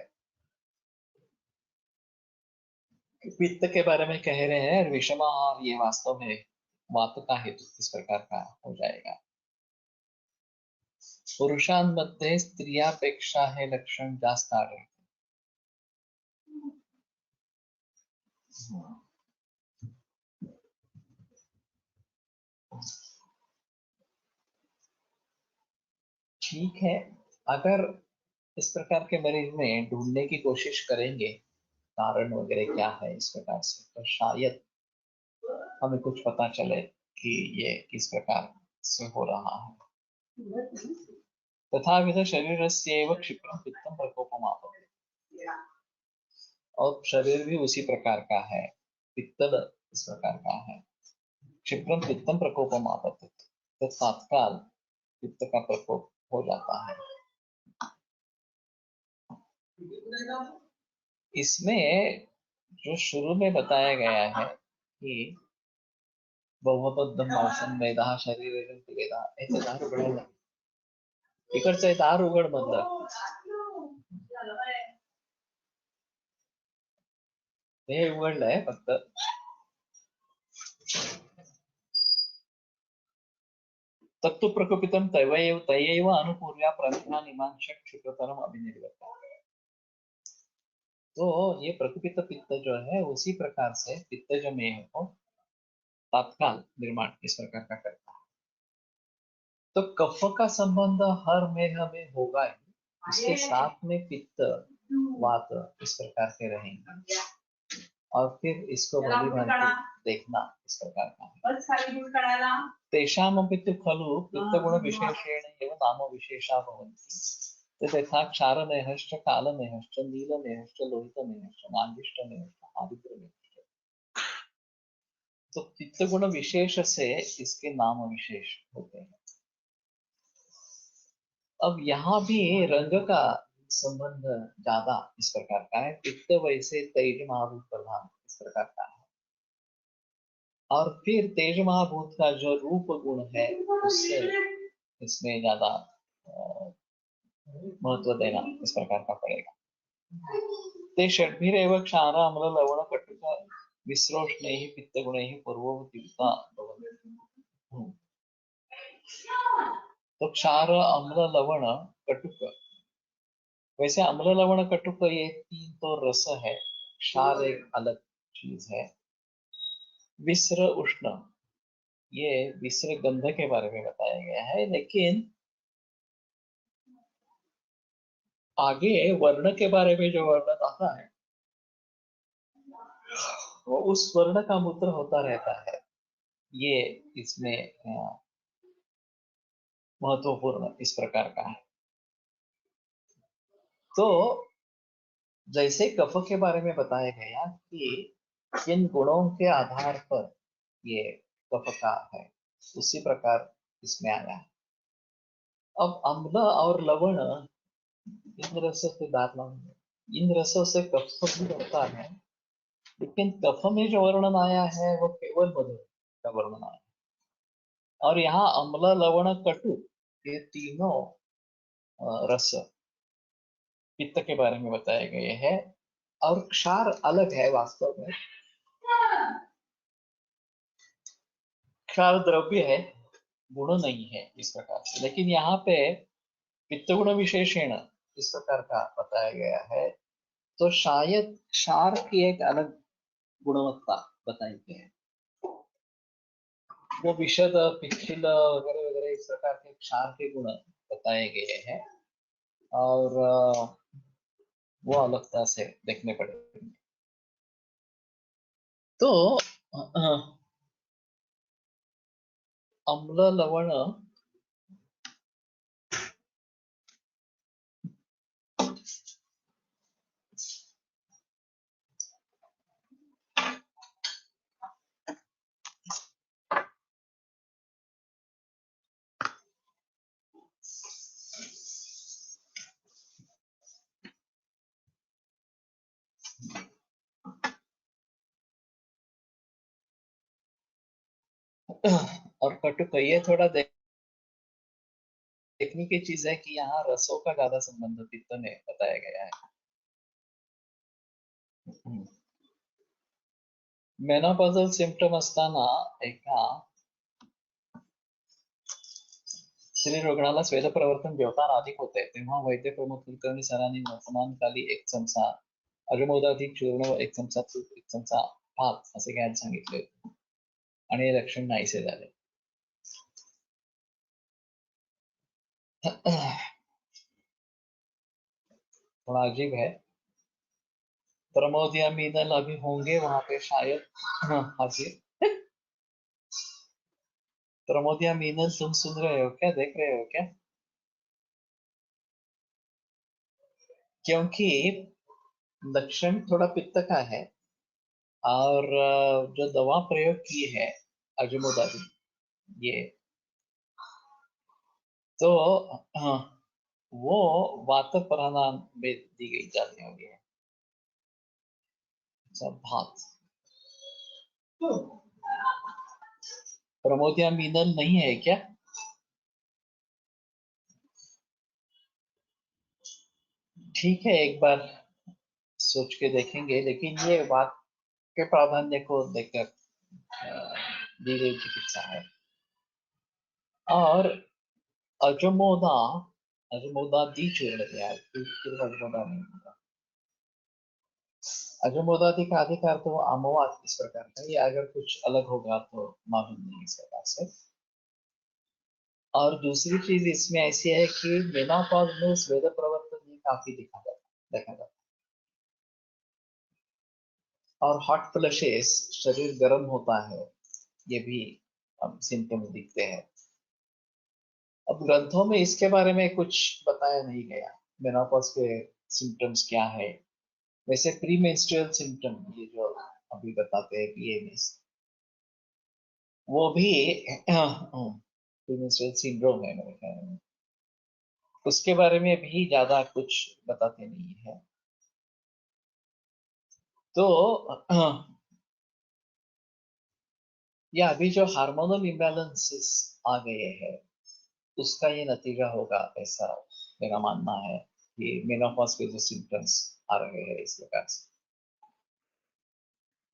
पित्त के बारे में कह रहे हैं। विषम आहार ये वास्तव में वात का हेतु किस प्रकार का हो जाएगा। पुरुषांमध्ये स्त्रियापेक्षा हे लक्षण जास्त आढळते। ठीक है, अगर इस प्रकार के मरीज में ढूंढने की कोशिश करेंगे कारण वगैरह क्या है इस प्रकार से, तो शायद हमें कुछ पता चले कि ये किस प्रकार से हो रहा है। तथाविध शरीरस्यैव क्षिप्रं पित्तं प्रकोपमापते, और शरीर भी उसी प्रकार का है, पित्तल इस प्रकार का है। क्षिप्रं पित्तं प्रकोपमापते, तो तत्काल पित्त का प्रकोप हो जाता है। इसमें जो शुरू में बताया गया है कि बहुबद्धम मांसम मेधा शरीर वेदा, याचं दार उघडायला इकडचं दार उघड मधलं, हे उघडलंय फक्त। तत्तु प्रकोपितम तयैव अनुपूर्व्या प्रज्ञा निमांशक क्षिप्रतरम अभिनिर्गता। तो ये प्रकुपित पित्त जो है उसी प्रकार से पित्त जो मेह को तत्काल निर्माण इस प्रकार का करता है। तो कफ का संबंध हर मेह में होगा ही, इसके साथ में पित्त वात इस प्रकार के रहेंगे, और फिर इसको भली भांति देखना इस प्रकार का है। तेषामपि तु खलु पित्तगुण विशेषेण एव नाम विशेषा भवन्ति, तथा क्षारमेहश्च कालमेहश्च नीलमेहश्च लोहितमेहश्च मांजिष्ठमेहश्च आदित्यमेहश्च। तो पित्तगुण विशेष से इसके नाम विशेष होते हैं। अब यहाँ भी रंग का संबंध ज्यादा इस प्रकार का है। पित्त वैसे तेज महाभूत प्रधान इस प्रकार का है। और फिर तेज महाभूत का जो रूप गुण है उससे इसमें ज्यादा महत्व देना इस प्रकार का पड़ेगा। ते षड्भिरेव क्षार अम्ल लवण कटुक विश्रोष्णैः पित्तगुणैः पूर्ववतीता भवन्ति। तो क्षार अम्ल लवण कटुक, वैसे अम्ल लवण कटुक ये तीन तो रस है, क्षार एक अलग चीज है। विस्र उष्ण, ये विस्र गंध के बारे में बताया गया है, लेकिन आगे वर्ण के बारे में जो वर्णन आता है वो उस वर्ण का मूत्र होता रहता है। ये इसमें महत्वपूर्ण इस प्रकार का है। तो जैसे कफ के बारे में बताया गया कि किन गुणों के आधार पर ये कफ का है, उसी प्रकार इसमें आया है। अब अम्ल और लवण इन रसों से दांत इन रसों से कफ भी बनता है, लेकिन कफ में जो वर्णन आया है वो केवल मधु का वर्णन आया है। और यहाँ अम्ल लवण कटु ये तीनों रस पित्त के बारे में बताए गए हैं। और क्षार अलग है वास्तव में, क्षार द्रव्य है, गुण नहीं है इस प्रकार से। लेकिन यहाँ पे पित्त गुण विशेषण इस प्रकार का बताया गया है, तो शायद क्षार की एक अलग गुणवत्ता बताई गई है। वो विशद पिच्छिल वगैरह वगैरह इस प्रकार के क्षार के गुण बताए गए हैं, और वो अलगता से देखने पड़ेंगे। तो अम्ल लवण और कटुक, ये थोड़ा देखने की चीज है कि यहाँ रसों का ज्यादा संबंध पित्त में बताया गया है। मेनोपॉजल सिम्पटम असताना एका स्त्री रुग्णाला स्वेद प्रवर्तन जेवताना अधिक होते, तेव्हा वैद्य प्रमुख कुलकर्णी सरांनी वर्तमानकाली एक चमचा अजमोदाधिक चूर्ण व एक चमचा तूप, एक चमचा भात असे घ्यायला सांगितले आणि हे लक्षण नाहीसे झाले। थोड़ा अजीब है। प्रमोद या मीनल अभी होंगे वहां पे शायद। हाजिर। प्रमोद या मीनल, तुम सुन रहे हो क्या, देख रहे हो क्या? क्योंकि लक्षण थोड़ा पित्त का है, और जो दवा प्रयोग की है अजमोदादी, ये तो हाँ, वो वात प्राणायाम में दी गई जाती होगी। अच्छा, भात प्रमोदिया मीनल नहीं है क्या? ठीक है, एक बार सोच के देखेंगे, लेकिन ये बात के प्राधान्य को देखकर दी गई चिकित्सा है। और अजमोदा, अजमोदा दी चूर्ण दिया है, सिर्फ अजमोदा नहीं होगा। अजमोदादि का अधिकार तो आमवाद इस प्रकार का, ये अगर कुछ अलग होगा तो मालूम नहीं इस प्रकार से। और दूसरी चीज इसमें ऐसी है कि मेनोपॉज में स्वेद प्रवर्तन ये काफी देखा जाता है। और हॉट फ्लशेस, शरीर गर्म होता है, ये भी सिम्टम दिखते हैं। अब ग्रंथों में इसके बारे में कुछ बताया नहीं गया, मेनोपॉज के सिम्टम्स क्या है। वैसे प्री मेंस्ट्रुअल सिम्टम ये जो अभी बताते हैं पीएमएस, वो भी प्री मेंस्ट्रुअल सिंड्रोम है मेरे ख्याल में। उसके बारे में भी ज्यादा कुछ बताते नहीं है। तो ये अभी जो हार्मोनल इम्बैलेंसेस आ गए हैं उसका ये नतीजा होगा, ऐसा मेरा मानना है कि मेनोपॉज के जो सिम्टम्स आ रहे हैं इस प्रकार से।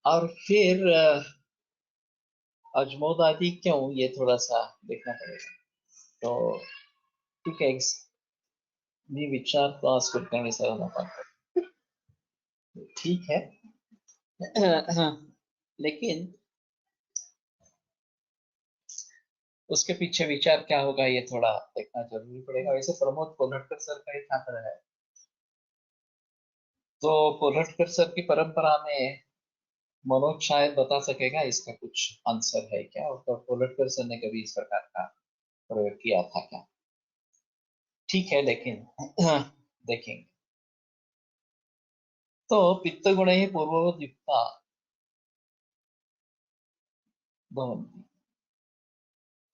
और फिर अजमोदादी क्यों, ये थोड़ा सा देखना पड़ेगा। तो ठीक है, मी विचार तो आज करने सर पाता, ठीक है। लेकिन उसके पीछे विचार क्या होगा ये थोड़ा देखना जरूरी पड़ेगा। वैसे प्रमोद कोल्हटकर सर का एक छात्र है, तो कोल्हटकर सर की परंपरा में मनोज शायद बता सकेगा इसका कुछ आंसर है क्या, और तो कोल्हटकर सर ने कभी इस प्रकार का प्रयोग किया था क्या। ठीक है, लेकिन देखेंगे। तो पित्त गुण ही पूर्ववत युक्ता भवन्ति।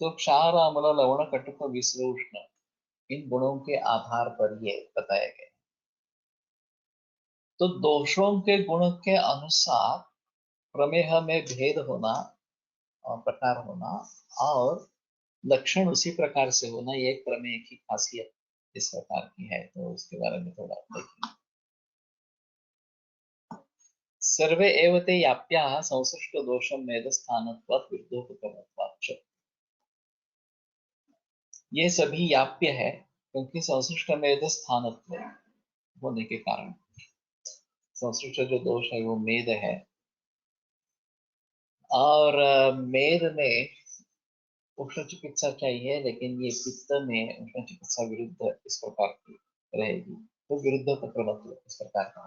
तो क्षार अम्ल लवण कटुक विश्र उष्ण, इन गुणों के आधार पर ये बताया गया। तो दोषों के गुण के अनुसार प्रमेह में भेद होना और प्रकार होना और लक्षण उसी प्रकार से होना, ये एक प्रमेय की खासियत इस प्रकार की है। तो उसके बारे में थोड़ा देखें। सर्वे एव ते याप्याः संसृष्ट दोषम मेधस्थानत्वात् विरुद्धोपक्रमत्वात् च। ये सभी याप्य है क्योंकि संसृष्ट मेध स्थानत्व होने के कारण। संसृष्ट जो दोष है वो मेद है, और मेद में उष्ण चिकित्सा चाहिए, लेकिन ये पित्त में उष्ण चिकित्सा विरुद्ध इस प्रकार की रहेगी, तो विरुद्ध उपक्रमत्व इस प्रकार का।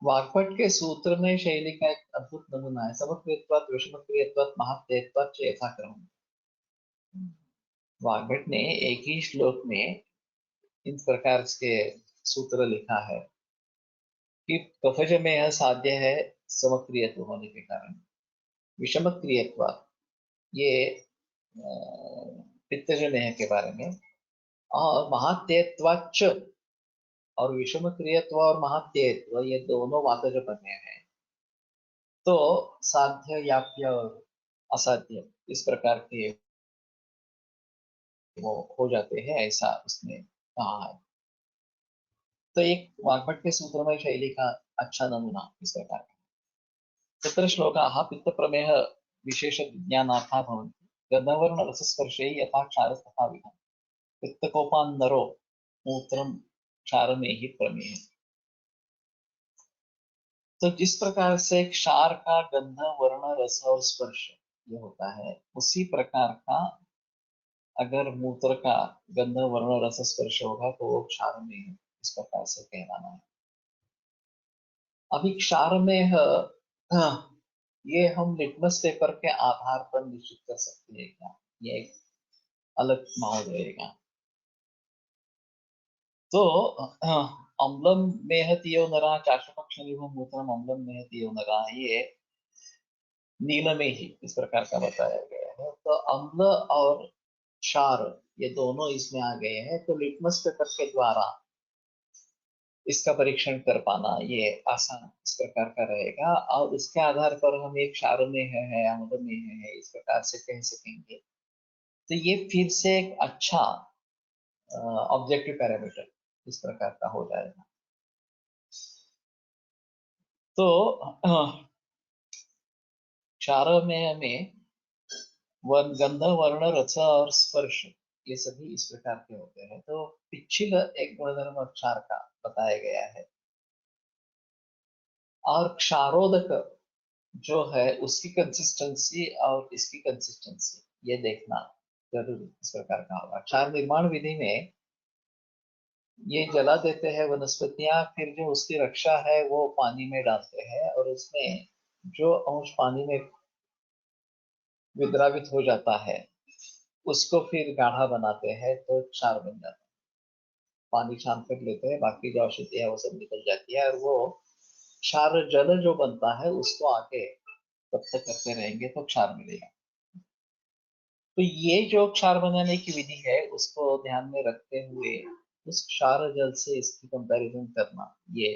वाग्भट के सूत्र में शैली का एक अद्भुत नमूना है, समक्रियत्वात् विषमक्रियत्वात् महत्तेयत्वात् च यथाक्रम। वाग्भट ने एक ही श्लोक में इन प्रकार के सूत्र लिखा है कि कफज में यह साध्य है समक्रियत्व होने के कारण, विषमक्रियत्व ये पित्तजन्य के बारे में, और महात्यत्वाच्च, और विषम क्रियत्व और महात्यत्व ये दोनों वातज प्रमेय है। तो साध्य याप्य और असाध्य इस प्रकार के वो हो जाते हैं, ऐसा उसने कहा है। तो एक वाग्भट के सूत्रमय शैली का अच्छा नमूना इस प्रकार का। तत्र श्लोकाः पित्त प्रमेह विशेष विज्ञानार्था भवन्ति, गन्धवर्ण रसस्पर्शे यथा क्षारस्तथा विधम्, पित्तकोपान्नरो मूत्रम क्षार में ही प्रमेय। तो जिस प्रकार से क्षार का गंध वर्ण रस और स्पर्श ये होता है, उसी प्रकार का अगर मूत्र का गंध वर्ण रस स्पर्श होगा तो वो क्षार में है, इस प्रकार से कहलाना है। अभी क्षार में ये हम लिटमस पेपर के आधार पर निश्चित कर सकते हैं क्या, ये एक अलग माहौल रहेगा। तो अम्लम मेहतियो नरा चाशपक्ष मूत्रम अम्लम मेहतियो नरा, ये नील में ही इस प्रकार का बताया गया है। तो अम्ल और क्षार ये दोनों इसमें आ गए हैं, तो लिटमस पेपर के द्वारा इसका परीक्षण कर पाना ये आसान इस प्रकार का रहेगा, और उसके आधार पर हम एक क्षार में है अम्ल में है इस प्रकार से कह सकेंगे। तो ये फिर से एक अच्छा ऑब्जेक्टिव पैरामीटर इस प्रकार का हो जाएगा। तो क्षार में हमें गंध वर्ण रस और स्पर्श ये सभी इस प्रकार के होते हैं। तो पिच्छिल एक गुणधर्म क्षार का बताया गया है, और क्षारोदक जो है उसकी कंसिस्टेंसी और इसकी कंसिस्टेंसी ये देखना जरूर इस प्रकार का होगा। क्षार निर्माण विधि में ये जला देते हैं वनस्पतियां, फिर जो उसकी रक्षा है वो पानी में डालते हैं, और उसमें जो अंश पानी में विद्रावित हो जाता है उसको फिर गाढ़ा बनाते हैं, तो क्षार बन जाता है। पानी शांत कर लेते हैं, बाकी जो औषधि है वो सब निकल जाती है, और वो क्षार जल जो बनता है उसको आगे तब तक करते रहेंगे तो क्षार मिलेगा। तो ये जो क्षार बनाने की विधि है उसको ध्यान में रखते हुए उस क्षार जल से इसकी कंपैरिजन करना ये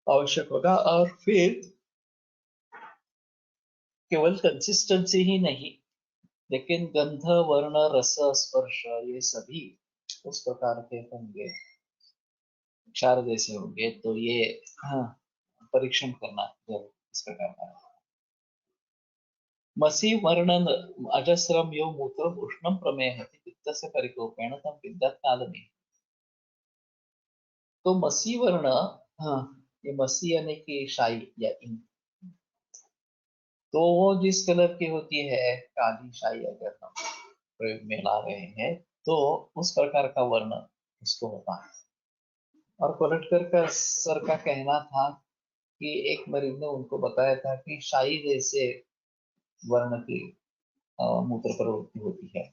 आवश्यक होगा। और फिर केवल कंसिस्टेंसी ही नहीं, लेकिन गंध, वर्ण, रस, स्पर्श ये सभी उस प्रकार के होंगे, क्षार जैसे होंगे। तो ये हाँ, परीक्षण करना जरूर इस प्रकार का। मसी वर्णन अजस्रम यो मूत्रम उष्णम प्रमेहति पित्तस्य परिकोपेण तम विद्यात् कालमे। तो मसी वर्ण, हाँ, ये मसी यानी कि शाई या इंक, तो वो जिस कलर की होती है, काली शाई अगर हम प्रयोग में ला रहे हैं, तो उस प्रकार का वर्ण उसको होता है। और कोलटकर का सर का कहना था कि एक मरीज ने उनको बताया था कि शाही जैसे वर्ण की मूत्र प्रवृत्ति होती है।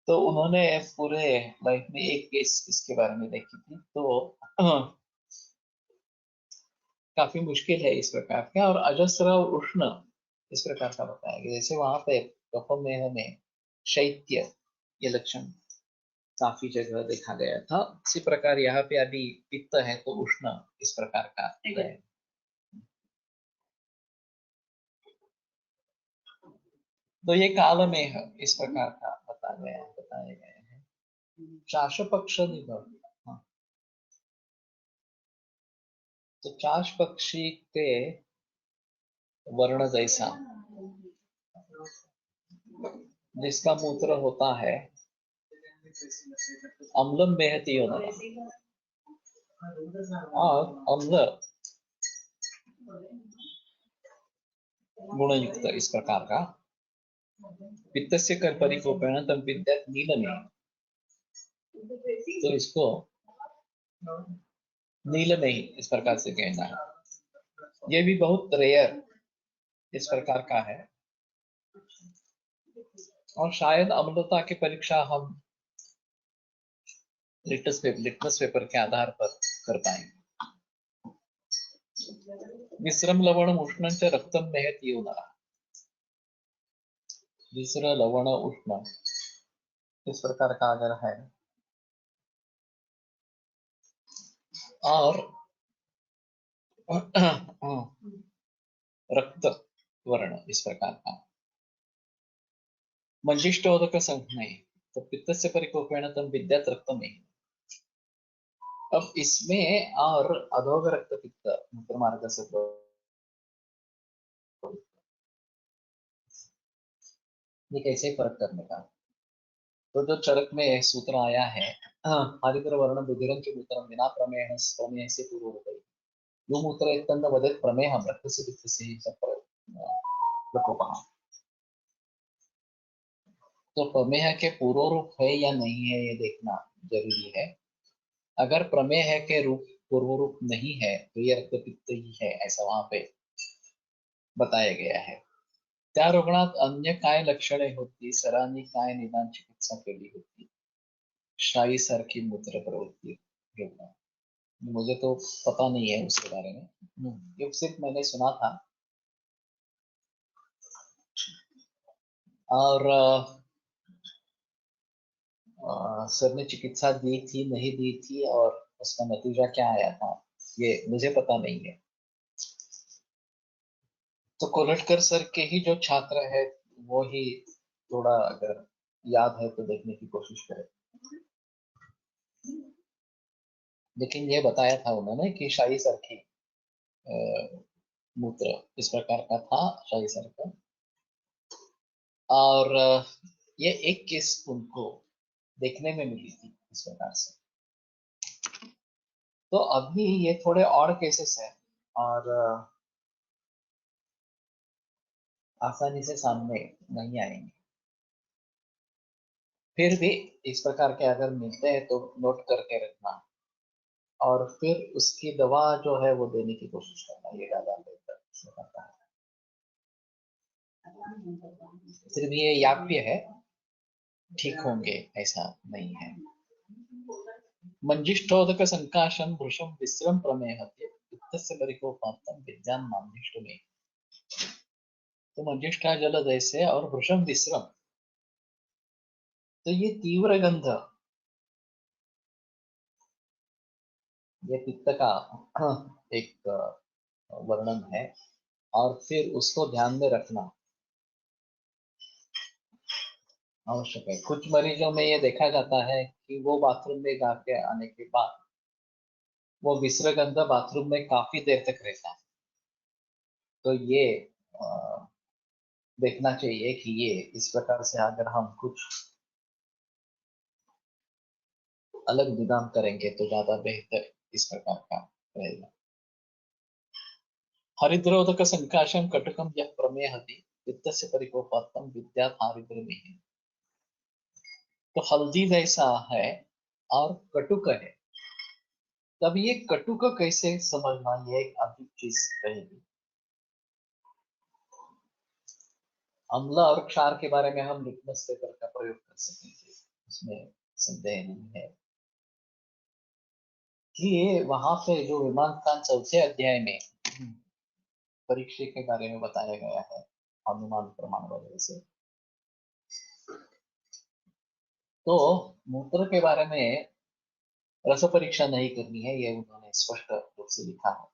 तो उन्होंने पूरे लाइफ में एक केस इसके बारे में देखी थी। तो काफी मुश्किल है इस प्रकार का। और अजस्र और उष्ण इस प्रकार का बताया गया। जैसे वहां पे कफमेह में शैत्य ये लक्षण काफी जगह देखा गया था, इसी प्रकार यहाँ पे अभी पित्त है तो उष्ण इस प्रकार का है। तो ये काल में है इस प्रकार का बताए गए हैं। चाश पक्ष निभव, हाँ, तो चाश पक्षी के वर्ण जैसा जिसका मूत्र होता है अम्लम बेहती होना, और अम्ल गुणयुक्त इस प्रकार का पित्तस्य कर परिकोपेण तम विद्यात् नीलमे। तो इसको नील में ही इस प्रकार से कहना है। ये भी बहुत रेयर इस प्रकार का है। और शायद अम्लता की परीक्षा हम लिटमस पेपर के आधार पर कर पाएंगे। मिश्रम लवण उष्ण च रक्तम महति होना, मिश्र लवण उष्ण इस प्रकार का अगर है, और रक्त वर्ण इस प्रकार का मंजिष्ठोदक संघ नहीं, तो पित्त से परिकोपेण तम विद्यात रक्त में। अब इसमें और अधोग रक्त पित्त मूत्र मार्ग से ये कैसे फर्क करने का। तो जो चरक में सूत्र आया है, हरिद्र वर्ण बुधिरं च मूत्रं विना प्रमेय प्रमेय से पूर्व हो गई, यो मूत्र एक वदेत प्रमेय हम रक्त से पित्त से ही सब प्रकोपः। तो प्रमेय के पूर्व रूप है या नहीं है ये देखना जरूरी है। अगर प्रमेय है के रूप पूर्व रूप नहीं है तो ये रक्त पित्त ही है, ऐसा वहां पे बताया गया है। त्या रुग्णात अन्य काय लक्षणे होती, सरांनी काय निदान चिकित्सा केली होती, शाही सारखी मूत्र प्रवृत्ति रुग्ण। मुझे तो पता नहीं है उसके बारे में, ये सिर्फ मैंने सुना था। और सर ने चिकित्सा दी थी नहीं दी थी और उसका नतीजा क्या आया था ये मुझे पता नहीं है। तो कोलटकर सर के ही जो छात्र है वो ही थोड़ा अगर याद है तो देखने की कोशिश करें। लेकिन ये बताया था उन्होंने कि शाही सर की मूत्र इस प्रकार का था, शाही सर का। और ये एक केस उनको देखने में मिली थी इस प्रकार से। तो अभी ये थोड़े और केसेस है और आसानी से सामने नहीं आएंगे। फिर भी इस प्रकार के अगर मिलते हैं तो नोट करके रखना, और फिर उसकी दवा जो है वो देने की कोशिश करना, ये ज्यादा बेहतर होता है। सिर्फ ये याप्य है, ठीक होंगे ऐसा नहीं है। मंजिष्ठोदक संकाशम भृशम विश्रम प्रमेय वित्तस्य परिकोपात्तम विद्यान मांजिष्ठ में। तो मंजिष्ठा जल जैसे और वृषम विश्रम, तो ये तीव्र गंध, ये पित्त का एक वर्णन है। और फिर उसको ध्यान में रखना आवश्यक है। कुछ मरीजों में ये देखा जाता है कि वो बाथरूम में जाके आने के बाद वो विसर्गंध बाथरूम में काफी देर तक रहता है। तो ये अ, देखना चाहिए कि ये इस प्रकार से अगर हम कुछ अलग निदान करेंगे तो ज्यादा बेहतर इस प्रकार का रहेगा। हरिद्रोदक संकाशम कटकम यह प्रमेहति वित्तस्य परिकोपात्तम विद्यात हरिद्रमेहि। तो हल्दी जैसा है और कटुक है, तब ये कटुक कैसे समझना, ये एक अद्भुत चीज रहेगी। अम्ल और क्षार के बारे में हम लिटमस पेपर का प्रयोग कर सकेंगे, उसमें संदेह नहीं है कि ये वहां पे जो विमान खान चौथे अध्याय में परीक्षा के बारे में बताया गया है अनुमान प्रमाण वगैरह से, तो मूत्र के बारे में रस परीक्षा नहीं करनी है, ये उन्होंने स्पष्ट रूप से लिखा है।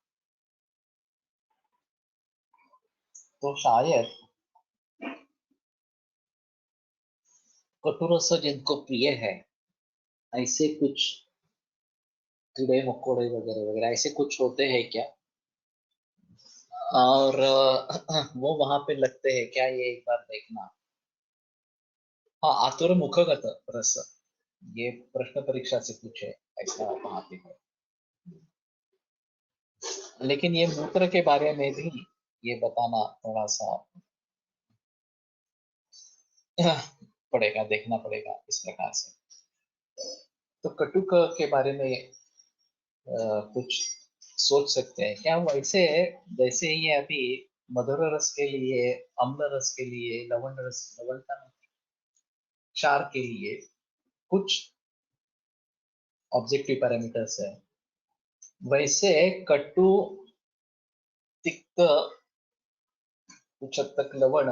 तो शायद कटुरस जिनको प्रिय है, ऐसे कुछ कीड़े मकोड़े वगैरह वगैरह ऐसे कुछ होते हैं क्या, और वो वहां पे लगते हैं क्या, ये एक बार देखना। हाँ, आतुर मुखगत रस, ये प्रश्न परीक्षा से पूछे ऐसा वहां पे है। लेकिन ये मूत्र के बारे में भी ये बताना थोड़ा सा पड़ेगा, देखना पड़ेगा इस प्रकार से। तो कटुक के बारे में कुछ सोच सकते हैं क्या, वो ऐसे जैसे ही है अभी मधुर रस के लिए, अम्ल रस के लिए, लवण रस, लवण का क्षार के लिए कुछ ऑब्जेक्टिव पैरामीटर्स है, वैसे कटु, तिक्त, कुछ हद तक लवण,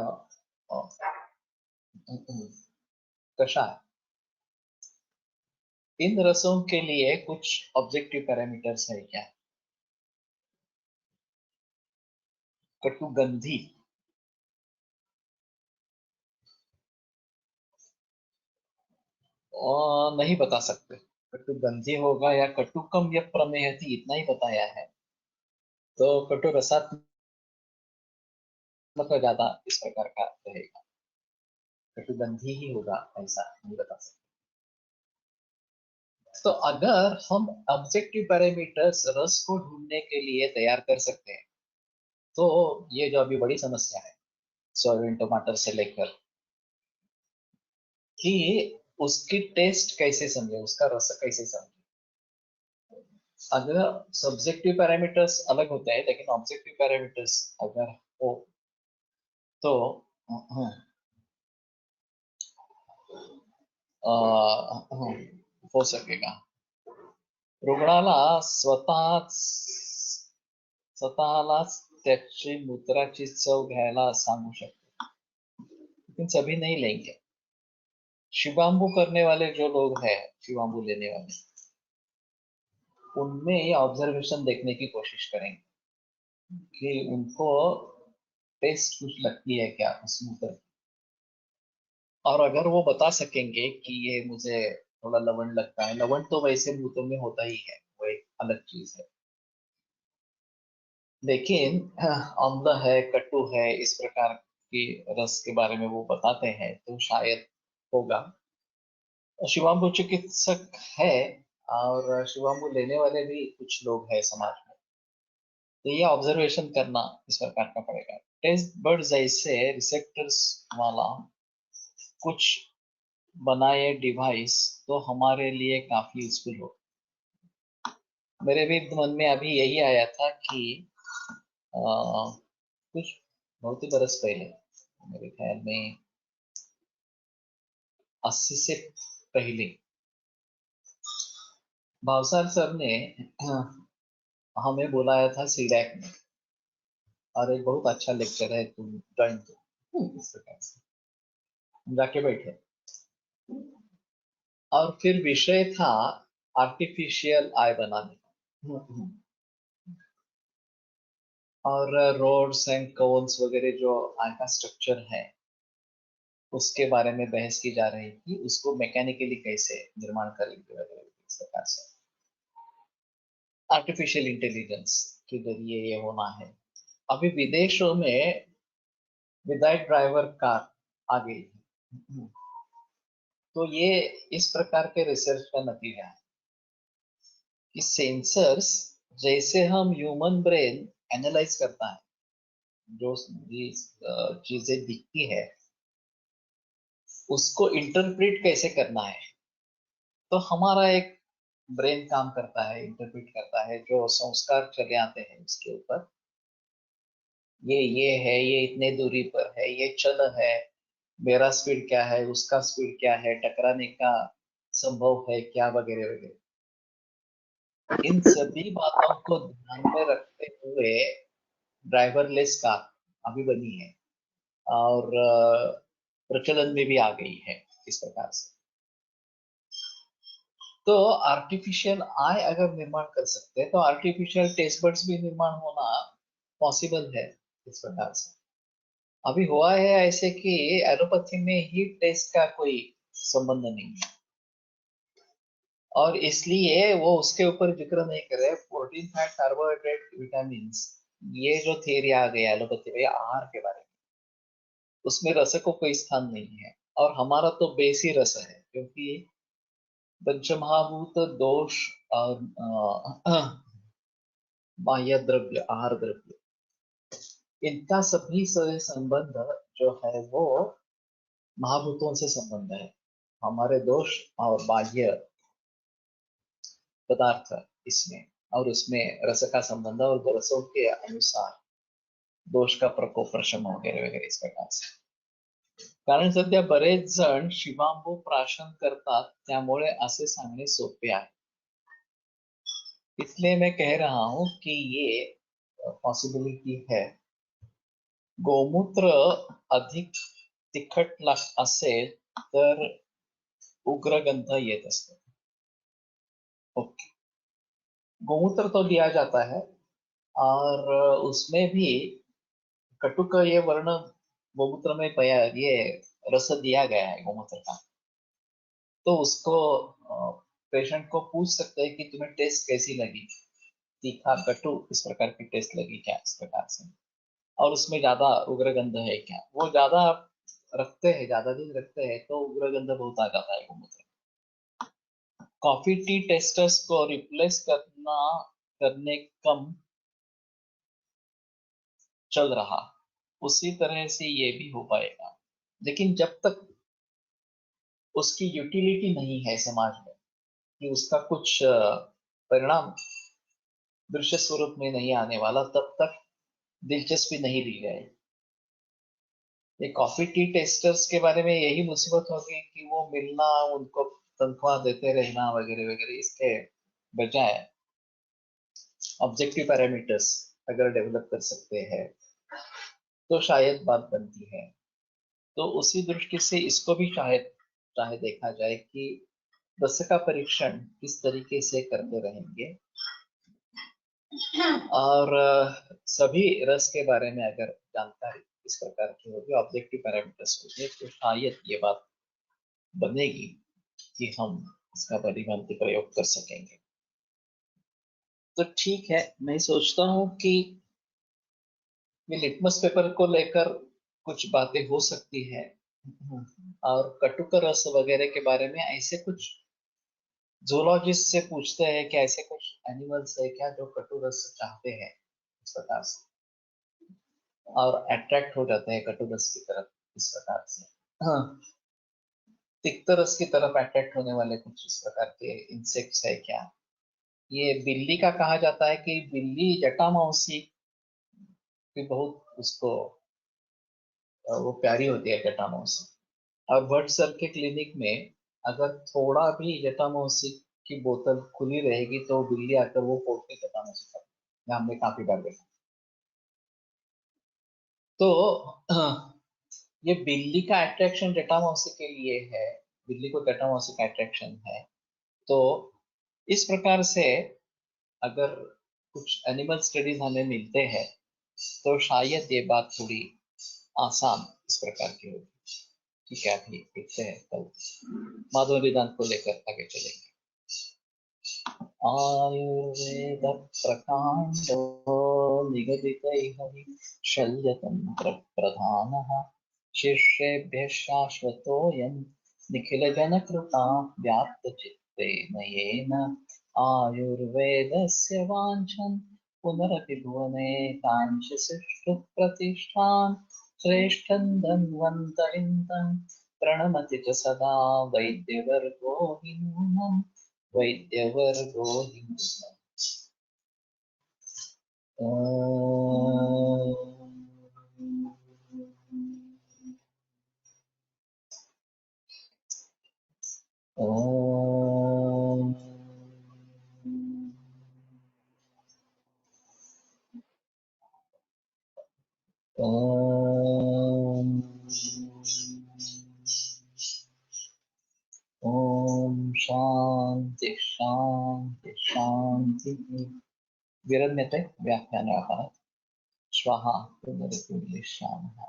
कषाय, इन रसों के लिए कुछ ऑब्जेक्टिव पैरामीटर्स है क्या। कटुगंधी, नहीं बता सकते, कटुगंधी होगा या कटुकम या प्रमेयति, इतना ही बताया है। तो कटु रसात्मक ज्यादा इस प्रकार का रहेगा, कटुगंधी ही होगा ऐसा नहीं बता सकते। तो अगर हम ऑब्जेक्टिव पैरामीटर्स रस को ढूंढने के लिए तैयार कर सकते हैं, तो ये जो अभी बड़ी समस्या है सोयाबीन टमाटर से लेकर, कि उसकी टेस्ट कैसे समझे, उसका रस कैसे समझे। अगर सब्जेक्टिव पैरामीटर्स अलग होते हैं लेकिन ऑब्जेक्टिव पैरामीटर्स अगर हो तो हो सकेगा। रुग्णाला स्वतःलाच त्याची मूत्राची चव घ्यायला सांगू शकतो, लेकिन सभी नहीं लेंगे। शिवांबु करने वाले जो लोग हैं, शिवांबु लेने वाले, उनमें ये ऑब्जर्वेशन देखने की कोशिश करेंगे कि उनको टेस्ट कुछ लगती है क्या उस मूत्र की। और अगर वो बता सकेंगे कि ये मुझे थोड़ा लवण लगता है, लवण तो वैसे मूत्र में होता ही है, वो एक अलग चीज है, लेकिन अम्ल है, कटु है, इस प्रकार की रस के बारे में वो बताते हैं, तो शायद होगा। शिवाम्बु चिकित्सक है और शिवाम्बु लेने वाले भी कुछ लोग हैं समाज में, तो ये ऑब्जर्वेशन करना इस प्रकार का पड़ेगा। टेस्ट बर्ड जैसे रिसेप्टर्स वाला कुछ बनाए डिवाइस तो हमारे लिए काफी यूजफुल हो। मेरे भी मन में अभी यही आया था कि कुछ बहुत ही बरस पहले, मेरे ख्याल में 80 से पहले, भावसार सर ने हमें बुलाया था सीडैक में, और एक बहुत अच्छा लेक्चर है, तुम ज्वाइन करो। इस प्रकार से हम जाके बैठे और फिर विषय था आर्टिफिशियल आई बनाने का। और रोड्स एंड कोन्स वगैरह जो आई का स्ट्रक्चर है उसके बारे में बहस की जा रही थी, उसको मैकेनिकली कैसे निर्माण करेंगे वगैरह इस प्रकार से आर्टिफिशियल इंटेलिजेंस के जरिए ये होना है। अभी विदेशों में विदाउट ड्राइवर कार आ गई है। तो ये इस प्रकार के रिसर्च का नतीजा है कि सेंसर्स जैसे हम ह्यूमन ब्रेन एनालाइज करता है, जो चीजें दिखती है उसको इंटरप्रेट कैसे करना है, तो हमारा एक ब्रेन काम करता है, इंटरप्रेट करता है, जो संस्कार चले आते हैं उसके ऊपर, ये है, ये इतने दूरी पर है, ये चल है, मेरा स्पीड क्या है, उसका स्पीड क्या है, टकराने का संभव है क्या, वगैरह वगैरह। इन सभी बातों को ध्यान में रखते हुए ड्राइवरलेस कार अभी बनी है और प्रचलन में भी आ गई है इस प्रकार से। तो आर्टिफिशियल आई अगर निर्माण कर सकते हैं तो आर्टिफिशियल टेस्ट बड्स भी निर्माण होना पॉसिबल है इस प्रकार से। अभी हुआ है ऐसे कि एलोपैथी में हीट टेस्ट का कोई संबंध नहीं है और इसलिए वो उसके ऊपर जिक्र नहीं कर रहे। प्रोटीन, फैट, कार्बोहाइड्रेट, विटामिन, ये जो थियरी आ गई एलोपैथी में आहार के बारे में, उसमें रस को कोई स्थान नहीं है। और हमारा तो बेस ही रस है, क्योंकि पंचमहाभूत दोष और बाह्य द्रव्य, आहार द्रव्य, इनका सभी से संबंध जो है वो महाभूतों से संबंध है। हमारे दोष और बाह्य पदार्थ इसमें और उसमें रस का संबंध, और रसों के अनुसार दोष का प्रकोप, प्रशम वगैरह वगैरह इस प्रकार से। कारण सध्या बरेच जण शिवांबू प्राशन करतात, त्यामुळे असे सांगणे सोपे आहे। इसलिए मैं कह रहा हूं कि ये पॉसिबिलिटी है। गोमूत्र अधिक तिखट असेल तर उग्र गंध येत असतो। ओके, गोमूत्र तो दिया जाता है और उसमें भी कटुक ये वर्ण गोमूत्र में ये रस दिया गया है गोमूत्र का, तो उसको पेशेंट को पूछ सकते हैं कि तुम्हें टेस्ट कैसी लगी, तीखा, कटु, इस प्रकार की टेस्ट लगी क्या, इस प्रकार से। और उसमें ज्यादा उग्र गंध है क्या, वो ज्यादा रखते हैं, ज्यादा दिन रखते हैं तो उग्र गंध बहुत आ जाता है गोमूत्र। कॉफी टी टेस्टर्स को रिप्लेस करने कम चल रहा, उसी तरह से ये भी हो पाएगा। लेकिन जब तक उसकी यूटिलिटी नहीं है समाज में, कि उसका कुछ परिणाम दृश्य स्वरूप में नहीं आने वाला, तब तक दिलचस्पी नहीं ली जाए। ये कॉफी टी टेस्टर्स के बारे में यही मुसीबत होगी कि वो मिलना, उनको तनख्वाह देते रहना वगैरह वगैरह, इसके बजाय ऑब्जेक्टिव पैरामीटर्स अगर डेवलप कर सकते हैं तो शायद बात बनती है। तो उसी दृष्टि से इसको भी शायद चाहे देखा जाए कि रस का परीक्षण किस तरीके से करते रहेंगे, और सभी रस के बारे में अगर जानकारी इस प्रकार की होगी, ऑब्जेक्टिव पैरामीटर्स होंगे, तो शायद ये बात बनेगी कि हम इसका परिभाषित प्रयोग कर सकेंगे। तो ठीक है, मैं सोचता हूँ कि ये लिटमस पेपर को लेकर कुछ बातें हो सकती है, और कटुक रस वगैरह के बारे में ऐसे कुछ जूलॉजिस्ट से पूछते हैं कि ऐसे कुछ एनिमल्स है क्या जो कटु रस चाहते हैं इस प्रकार से, और अट्रैक्ट हो जाते हैं कटु रस की तरफ इस प्रकार से। हाँ, तिक्त रस की तरफ अट्रैक्ट होने वाले कुछ इस प्रकार के इंसेक्ट्स है क्या। ये बिल्ली का कहा जाता है कि बिल्ली जटामांसी भी बहुत उसको वो प्यारी होती है जटामांसी। और बर्ड सर के क्लिनिक में अगर थोड़ा भी जटामांसी की बोतल खुली रहेगी तो बिल्ली आकर वो फोड़ के जटामांसी कर, हमने काफी बार देखा। तो ये बिल्ली का अट्रैक्शन जटामासी के लिए है, बिल्ली को जटामासी का अट्रैक्शन है। तो इस प्रकार से अगर कुछ एनिमल स्टडीज हमें मिलते हैं तो शायद ये बात थोड़ी आसान इस प्रकार की होगी। ठीक है, अभी देखते हैं, कल माधव वेदांत को लेकर आगे चलेंगे। आयुर्वेद प्रकांडो निगदितैः शल्यतंत्र प्रधानः शिष्येभ्यः शाश्वतोऽयं निखिलजनकृता व्याप्तचित्तेन येन आयुर्वेदस्य वाञ्छन् पुनरपि भुवने काञ्चिशिष्टुः प्रतिष्ठान् श्रेष्ठं धन्वन्तरिन्दं प्रणमति च सदा वैद्यवर्गो हि नूनम् वैद्यवर्गो हि नूनम्। ॐ ॐ ॐ शान्ति शान्ति शान्तिः। विरम्यते व्याख्यानः। श्वः पुनरपि मिलिष्यामः।